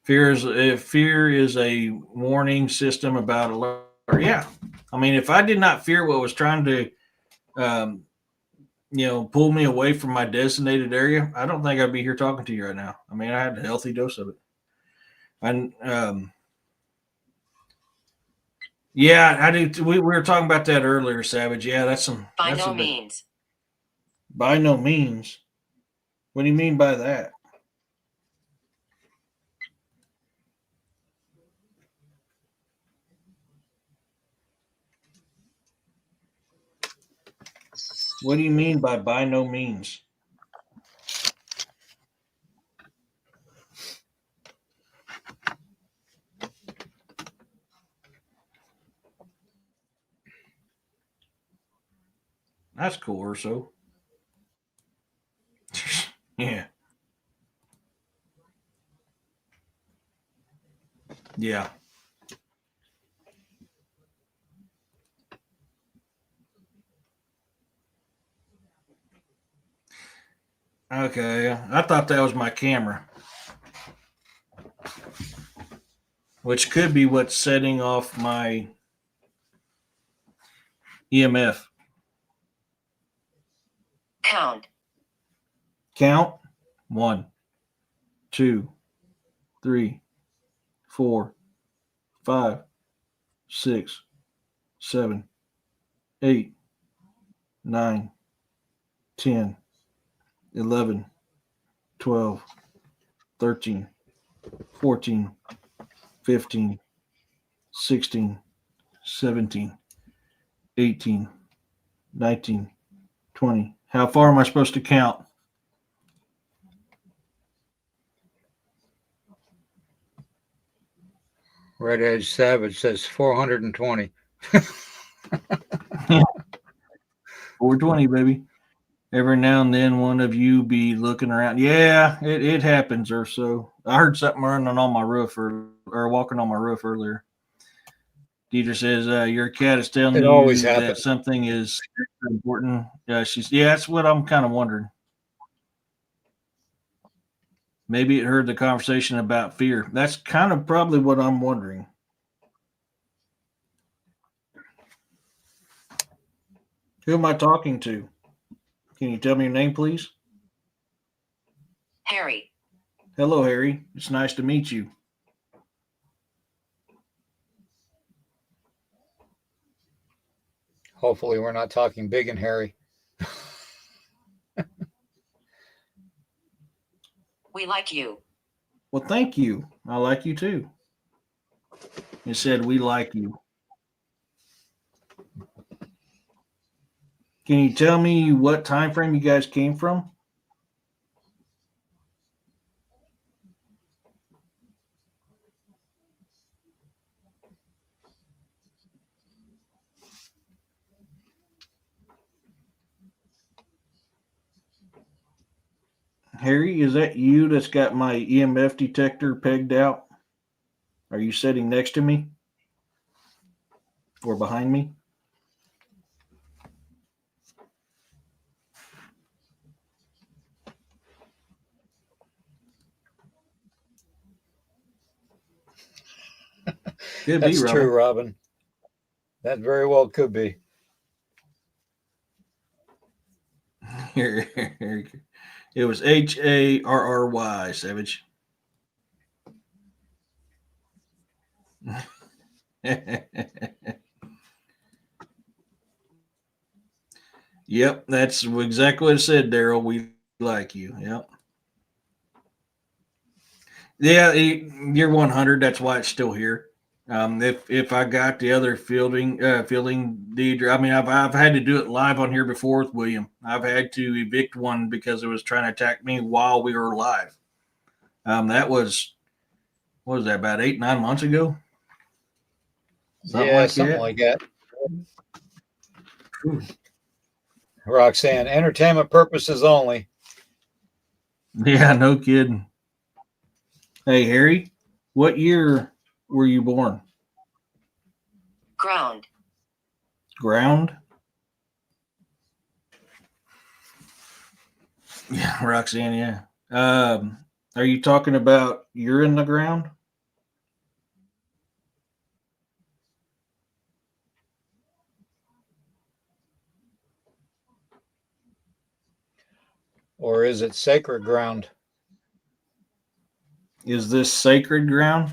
fear is a warning system about alert. Yeah, I mean, if I did not fear what was trying to, um, pull me away from my designated area, I don't think I'd be here talking to you right now. I mean, I had a healthy dose of it. And yeah, I do. We were talking about that earlier, Savage. Yeah, that's some. By That's no a bit. means. By no means. What do you mean by that? What do you mean by no means? That's cool, or so. Yeah. Yeah. Okay. I thought that was my camera, which could be what's setting off my EMF. Count. Count 1, 2, 3, 4, 5, 6, 7, 8, 9, 10, 11, 12, 13, 14, 15, 16, 17, 18, 19, 20. How far am I supposed to count? Red Edge Savage says 420. 420, baby. Every now and then one of you be looking around. Yeah, it happens or so. I heard something running on my roof or walking on my roof earlier. Deidre says, your cat is telling It you always that happens. something is important. Yeah, that's what I'm kind of wondering. Maybe it heard the conversation about fear. That's kind of probably what I'm wondering. Who am I talking to? Can you tell me your name, please? Harry. Hello, Harry. It's nice to meet you. Hopefully, we're not talking big and hairy. We like you. Well, thank you. I like you too. It said we like you. Can you tell me what time frame you guys came from? Harry, is that you that's got my EMF detector pegged out? Are you sitting next to me or behind me? Could be, That's Robin. true, Robin. That very well could be. It was HARRY, Savage. Yep, that's exactly what it said, Daryl. We like you. Yep. Yeah, you're 100. That's why it's still here. If I got the other fielding Deidre, I mean, I've had to do it live on here before with William. I've had to evict one because it was trying to attack me while we were live. That was what was that, about 8-9 months ago? Something like that. Roxanne, entertainment purposes only. Yeah, no kidding. Hey, Harry, what year were you born? Ground. Ground? Yeah, Roxanne, yeah. Are you talking about you're in the ground? Or is it sacred ground? Is this sacred ground?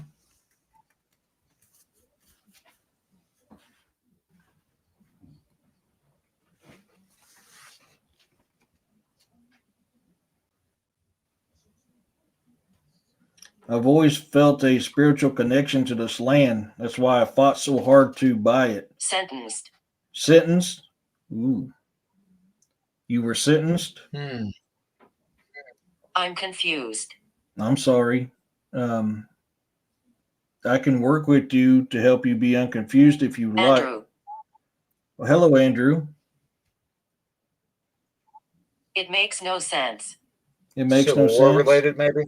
I've always felt a spiritual connection to this land. That's why I fought so hard to buy it. Sentenced. Sentenced? Ooh. You were sentenced? Hmm. I'm confused. I'm sorry. Um, I can work with you to help you be unconfused if you like. Andrew. Well, hello, Andrew. It makes no sense. It makes no Civil War sense. related, maybe?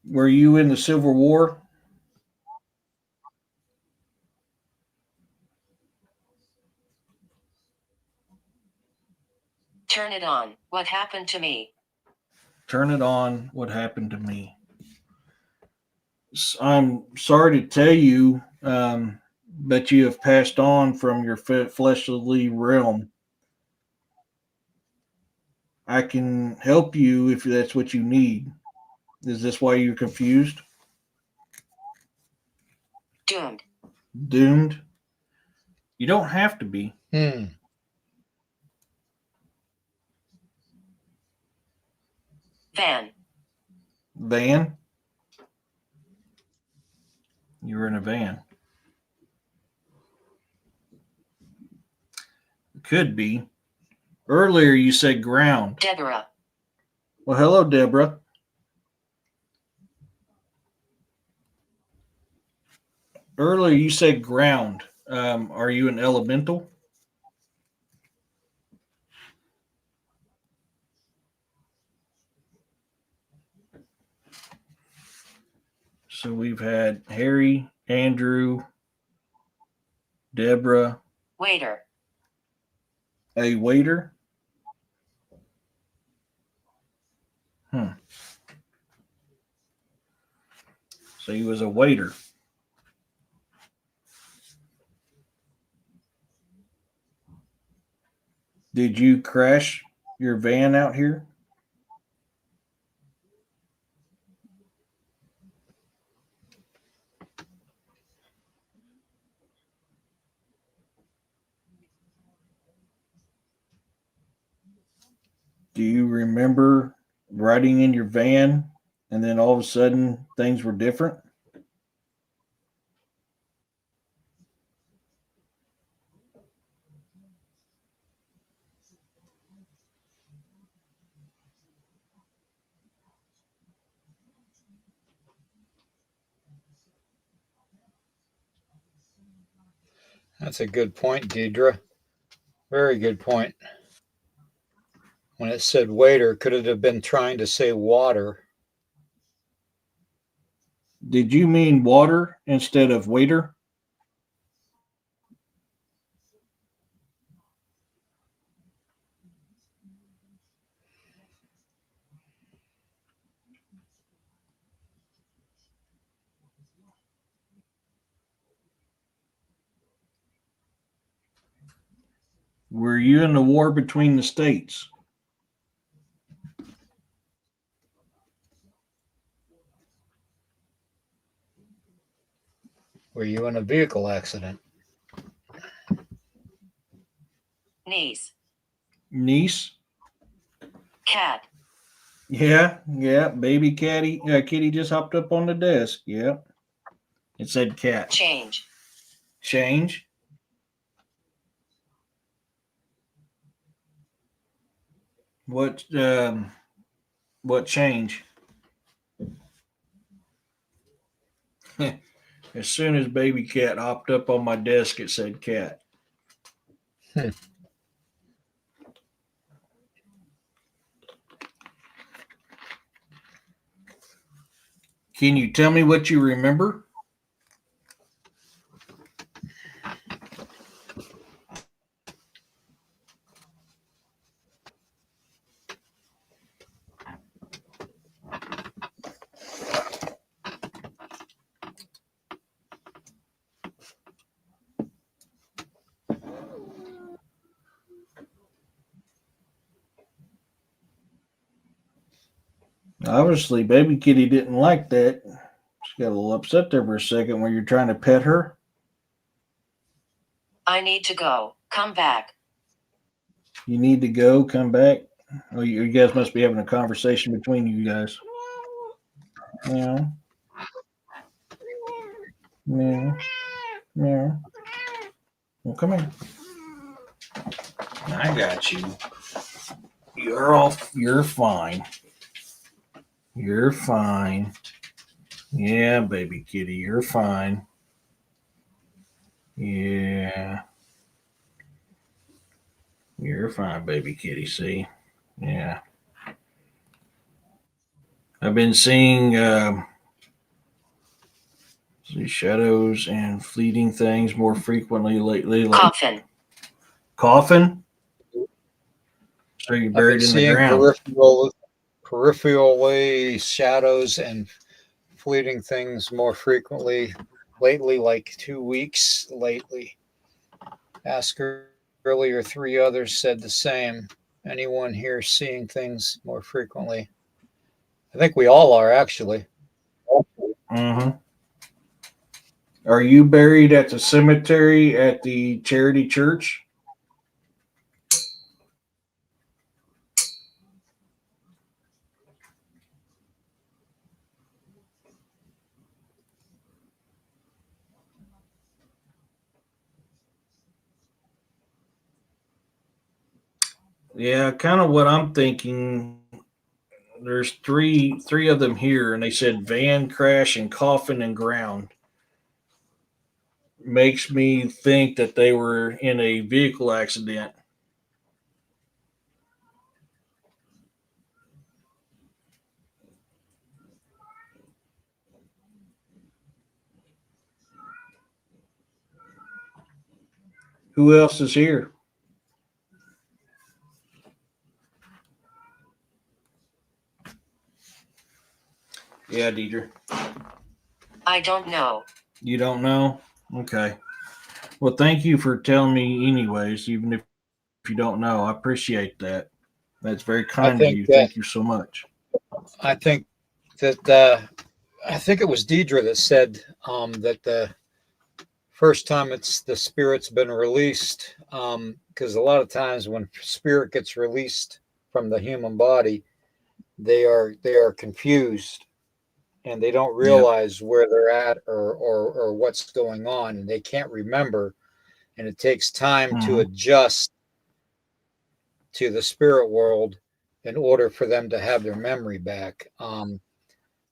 Were you in the Civil War? Turn it on. What happened to me? Turn it on. What happened to me? I'm sorry to tell you, but you have passed on from your fleshly realm. I can help you if that's what you need. Is this why you're confused? Doomed. Doomed? You don't have to be. Hmm. Van. Van? You were in a van. Could be. Earlier you said ground. Deborah. Well, hello, Deborah. Earlier you said ground. Are you an elemental? So we've had Harry, Andrew, Deborah, Waiter. a waiter. So he was a waiter. Did you crash your van out here? Do you remember riding in your van and then all of a sudden things were different? That's a good point, Deidre. Very good point. When it said waiter, could it have been trying to say water? Did you mean water instead of waiter? Were you in the war between the states? Were you in a vehicle accident? Niece. Niece? Cat. Yeah. Baby kitty just hopped up on the desk. Yeah. It said cat. Change. Change? What what change? As soon as baby cat hopped up on my desk, it said cat. Hmm. Can you tell me what you remember? Obviously, baby kitty didn't like that. She got a little upset there for a second when you're trying to pet her. I need to go. Come back. You need to go, come back. Oh, you guys must be having a conversation between you guys. Meow. Meow. Meow. Well, come here. I got you. You're fine. You're fine. Yeah, baby kitty, you're fine. Yeah. You're fine, baby kitty, see? Yeah. I've been seeing shadows and fleeting things more frequently lately. Like Coffin. coffin? So you're I've been buried in the seeing ground. peripherally shadows and fleeting things more frequently lately, like 2 weeks lately. Ask earlier, 3 others said the same. Anyone here seeing things more frequently? I think we all are, actually. Mm-hmm. Are you buried at the cemetery at the charity church? Yeah, kind of what I'm thinking. There's three of them here, and they said van crash and coffin and ground. Makes me think that they were in a vehicle accident. Who else is here? Yeah, Deidre. I don't know. You don't know? Okay. Well, thank you for telling me, anyways, even if you don't know. I appreciate that. That's very I kind of think you. that Thank you so much. I think that I think it was Deidre that said that the first time it's the spirit's been released, because a lot of times when spirit gets released from the human body, they are confused and they don't Yep. realize where they're at or what's going on, and they can't remember, and it takes time to Mm-hmm. adjust to the spirit world in order for them to have their memory back.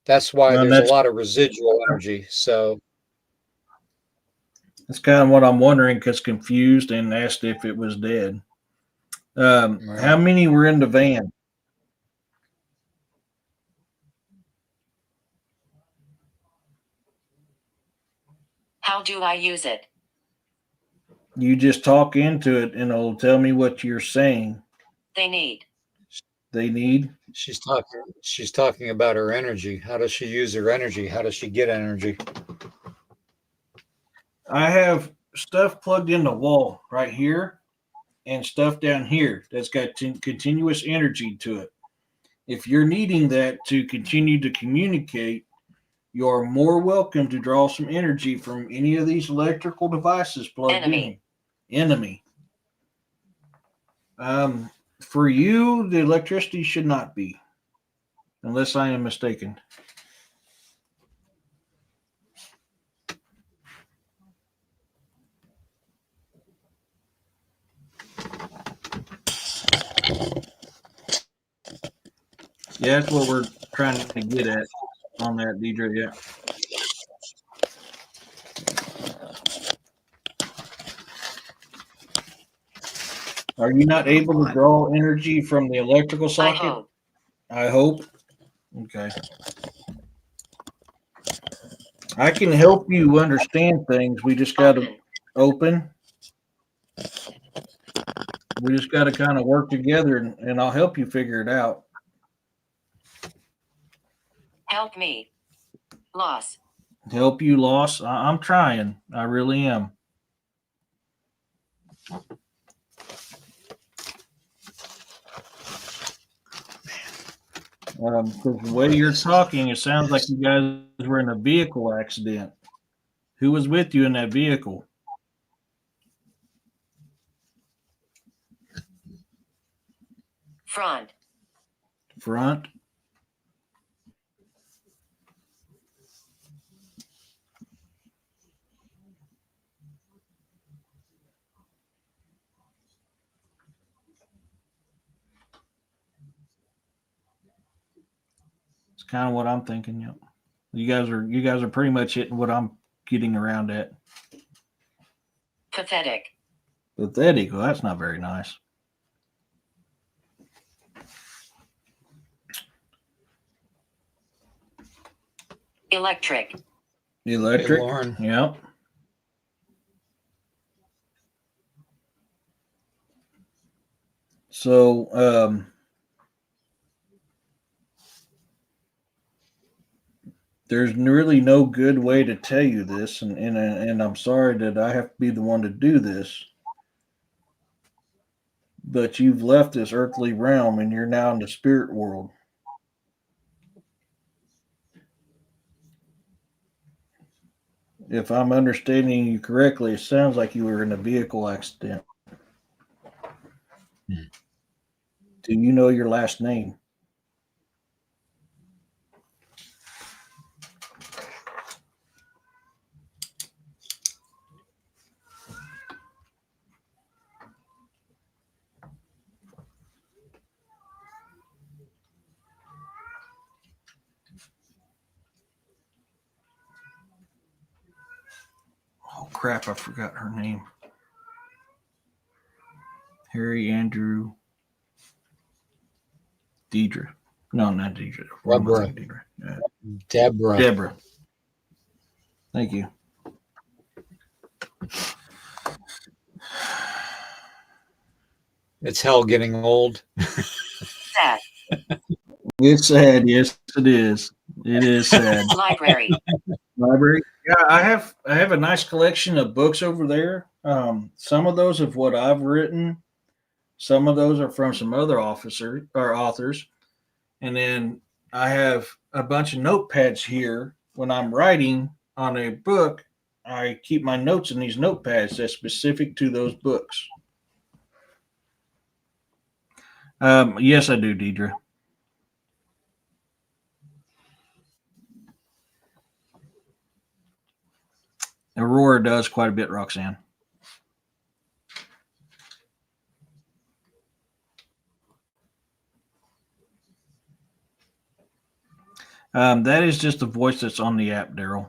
That's why And there's a lot of residual energy. So, that's kind of what I'm wondering because confused and asked if it was dead. How right. many were in the van? How do I use it? You just talk into it and it'll tell me what you're saying They need. they need. She's talking about her energy. How does she use her energy? How does she get energy? I have stuff plugged in the wall right here and stuff down here that's got continuous energy to it. If you're needing that to continue to communicate, you're more welcome to draw some energy from any of these electrical devices plugged Enemy. in. Enemy. For you, the electricity should not be, unless I am mistaken. Yeah, that's what we're trying to get at on that, Deidre. Yeah. Are you not able to draw energy from the electrical I socket? hope. I hope. Okay. I can help you understand things. We just got to Open. open. We just got to kind of work together, and I'll help you figure it out. Help me. Loss. Help you, loss. I'm trying. I really am. Because the way you're talking, it sounds like you guys were in a vehicle accident. Who was with you in that vehicle? Front. Front. It's kind of what I'm thinking. Yep. You guys are pretty much hitting what I'm getting around at. Pathetic. Pathetic. Well, that's not very nice. Electric. Electric. Hey, Lauren. Yep. So, there's really no good way to tell you this, and I'm sorry that I have to be the one to do this. But you've left this earthly realm and you're now in the spirit world. If I'm understanding you correctly, it sounds like you were in a vehicle accident. Do you know your last name? Oh crap, I forgot her name. Harry Andrew Deidre. No, not Deidre. Deborah. Deidre. Deborah. Deborah. Thank you. It's hell getting old. Sad. It's sad. Yes, it is. It is sad. Library. Library. Yeah, I have a nice collection of books over there. Some of those of what I've written. Some of those are from some other authors, and then I have a bunch of notepads here. When I'm writing on a book, I keep my notes in these notepads that's specific to those books. Yes, I do, Deidre. Aurora does quite a bit, Roxanne. That is just the voice that's on the app, Daryl.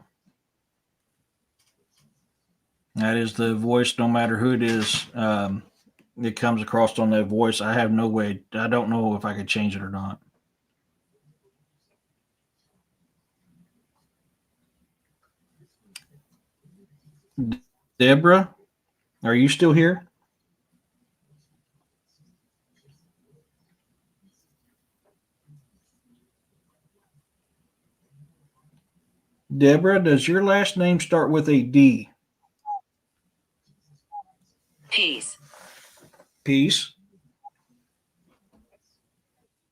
That is the voice, no matter who it is. It comes across on that voice. I have no way. I don't know if I could change it or not. Deborah, are you still here? Deborah, does your last name start with a D? Peace. Peace.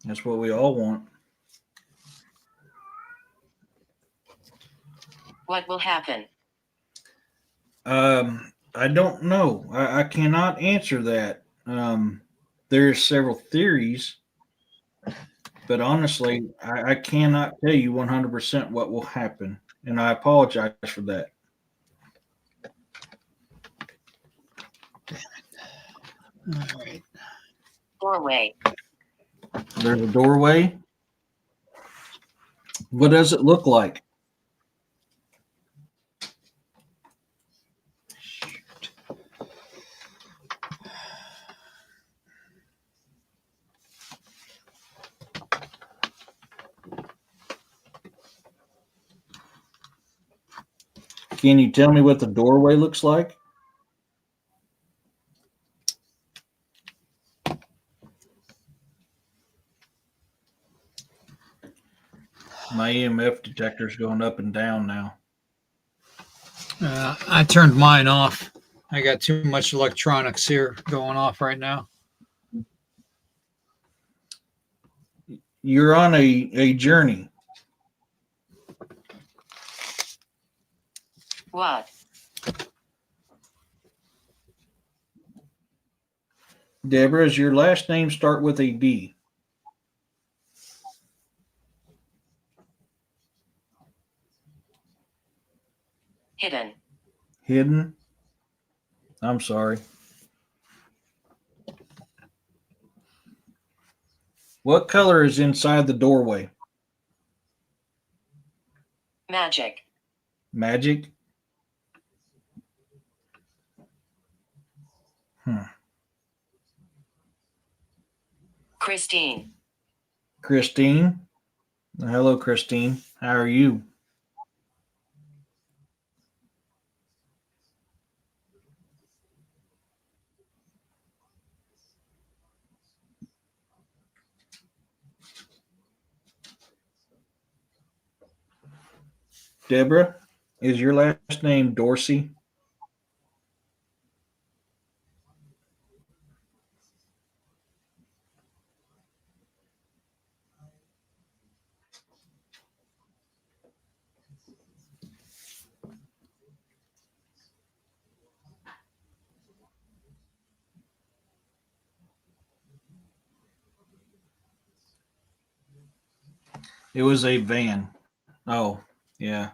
That's what we all want. What will happen? I don't know. I cannot answer that. There's several theories, but honestly, I cannot tell you 100% what will happen, and I apologize for that. All right. Doorway. There's a doorway. What does it look like? Can you tell me what the doorway looks like? My EMF detector is going up and down now. I turned mine off. I got too much electronics here going off right now. You're on a journey. What? Deborah, does your last name start with a D? Hidden. Hidden? I'm sorry. What color is inside the doorway? Magic. Magic? Christine. Christine? Hello, Christine. How are you? Deborah, is your last name Dorsey? It was a van. Oh, yeah.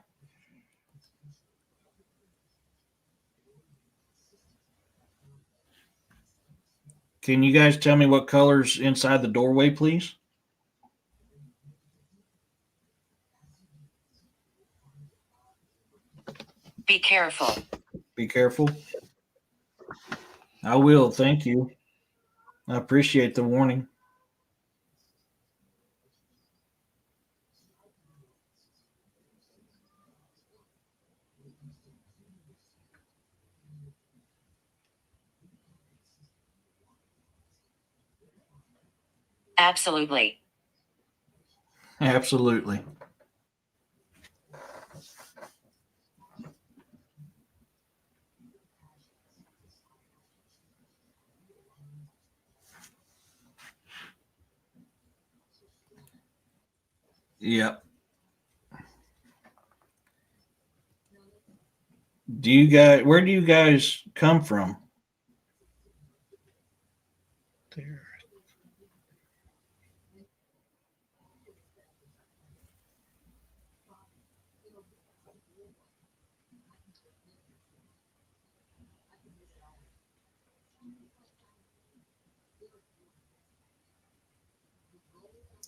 Can you guys tell me what color's inside the doorway, please? Be careful. Be careful. I will. Thank you. I appreciate the warning. Absolutely. Absolutely. Yep. Where do you guys come from? There.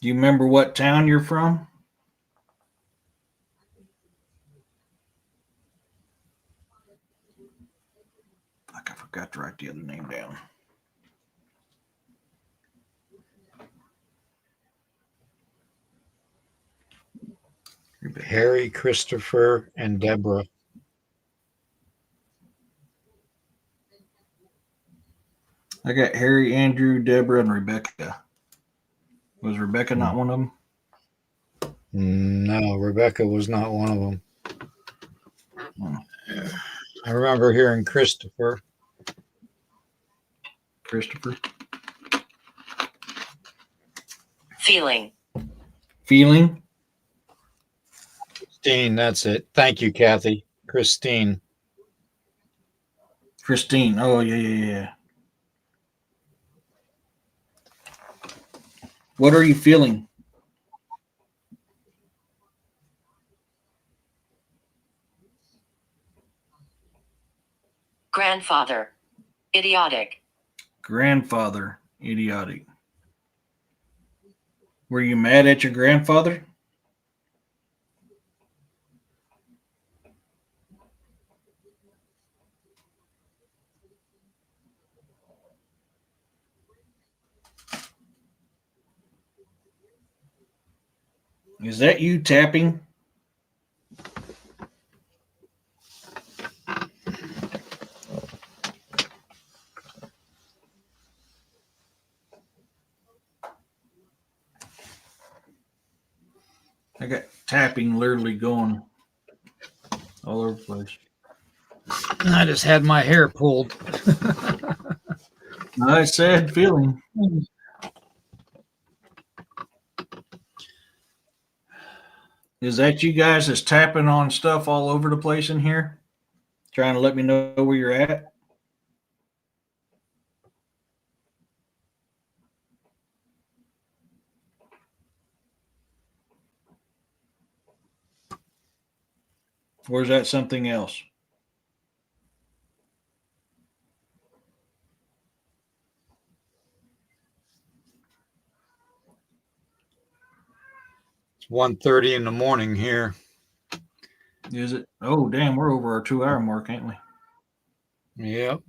Do you remember what town you're from? Fuck, I forgot to write the other name down. Harry, Christopher, and Deborah. I got Harry, Andrew, Deborah, and Rebecca. Was Rebecca not one of them? No, Rebecca was not one of them. I remember hearing Christopher. Christopher? Feeling. Feeling? Christine, that's it. Thank you, Kathy. Christine. Christine. Oh, yeah. What are you feeling? Grandfather. Idiotic. Grandfather. Idiotic. Were you mad at your grandfather? Is that you tapping? I got tapping literally going all over the place. I just had my hair pulled. Nice, sad feeling. Is that you guys that's tapping on stuff all over the place in here? Trying to let me know where you're at? Or is that something else? It's 1:30 in the morning here. Is it? Oh, damn, we're over our 2 hour mark, ain't we? Yep.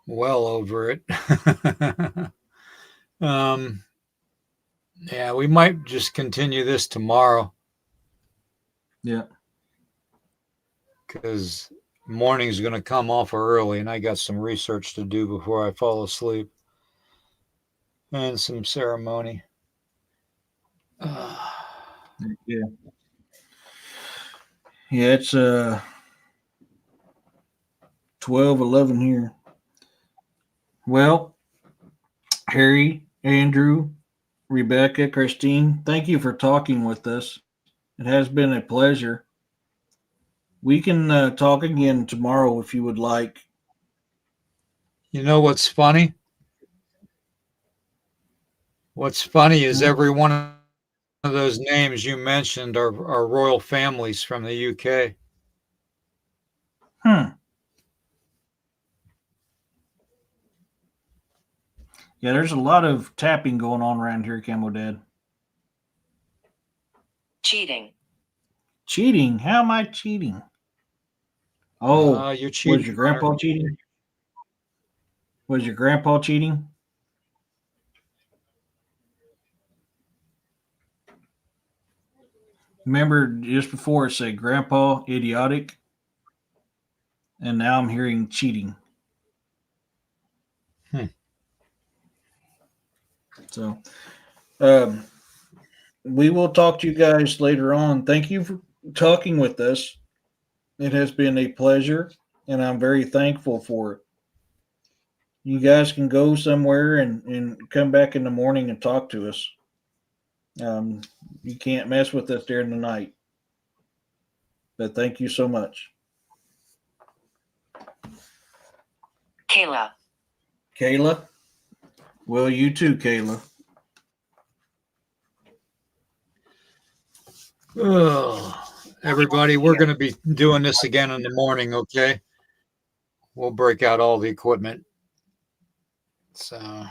Well over it. Yeah, we might just continue this tomorrow Yeah. because morning's going to come off early and I got some research to do before I fall asleep and some ceremony. Yeah. Yeah, it's 12:11 here. Well, Harry, Andrew, Rebecca, Christine, thank you for talking with us. It has been a pleasure. We can talk again tomorrow if you would like. You know what's funny? What's funny is every one of those names you mentioned are royal families from the UK. Yeah, there's a lot of tapping going on around here, Camo Dad. Cheating. Cheating? How am I cheating? Oh, You're cheating. was your grandpa cheating? Was your grandpa cheating? Remember just before it said grandpa idiotic, and now I'm hearing cheating. So, we will talk to you guys later on. Thank you for talking with us. It has been a pleasure, and I'm very thankful for it. You guys can go somewhere and come back in the morning and talk to us. You can't mess with us during the night. But thank you so much. Kayla. Kayla? Well, you too, Kayla. Oh, everybody, we're going to be doing this again in the morning, okay? We'll break out all the equipment. So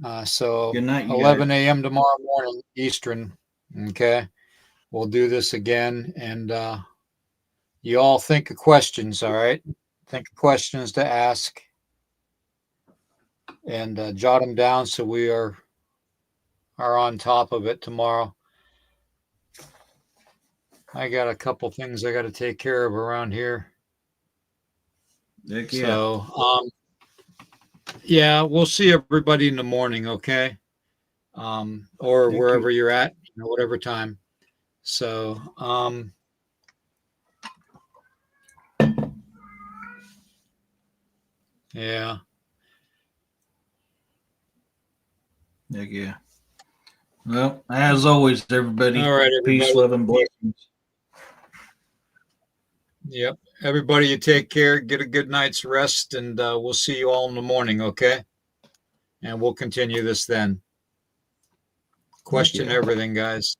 Good night, you 11 guys. a.m. tomorrow morning, Eastern, okay? We'll do this again, and you all think of questions, all right? Think of questions to ask, and jot them down so we are on top of it tomorrow. I got a couple things I got to take care of around here. Heck yeah. So, yeah, we'll see everybody in the morning, okay? Or Thank wherever you. you're at, whatever time. So, yeah. Heck yeah. Well, as always, everybody, All right, everybody. peace, love, and blessings. Yep. Everybody, you take care, get a good night's rest, and we'll see you all in the morning, okay? And we'll continue this then. Question everything, guys.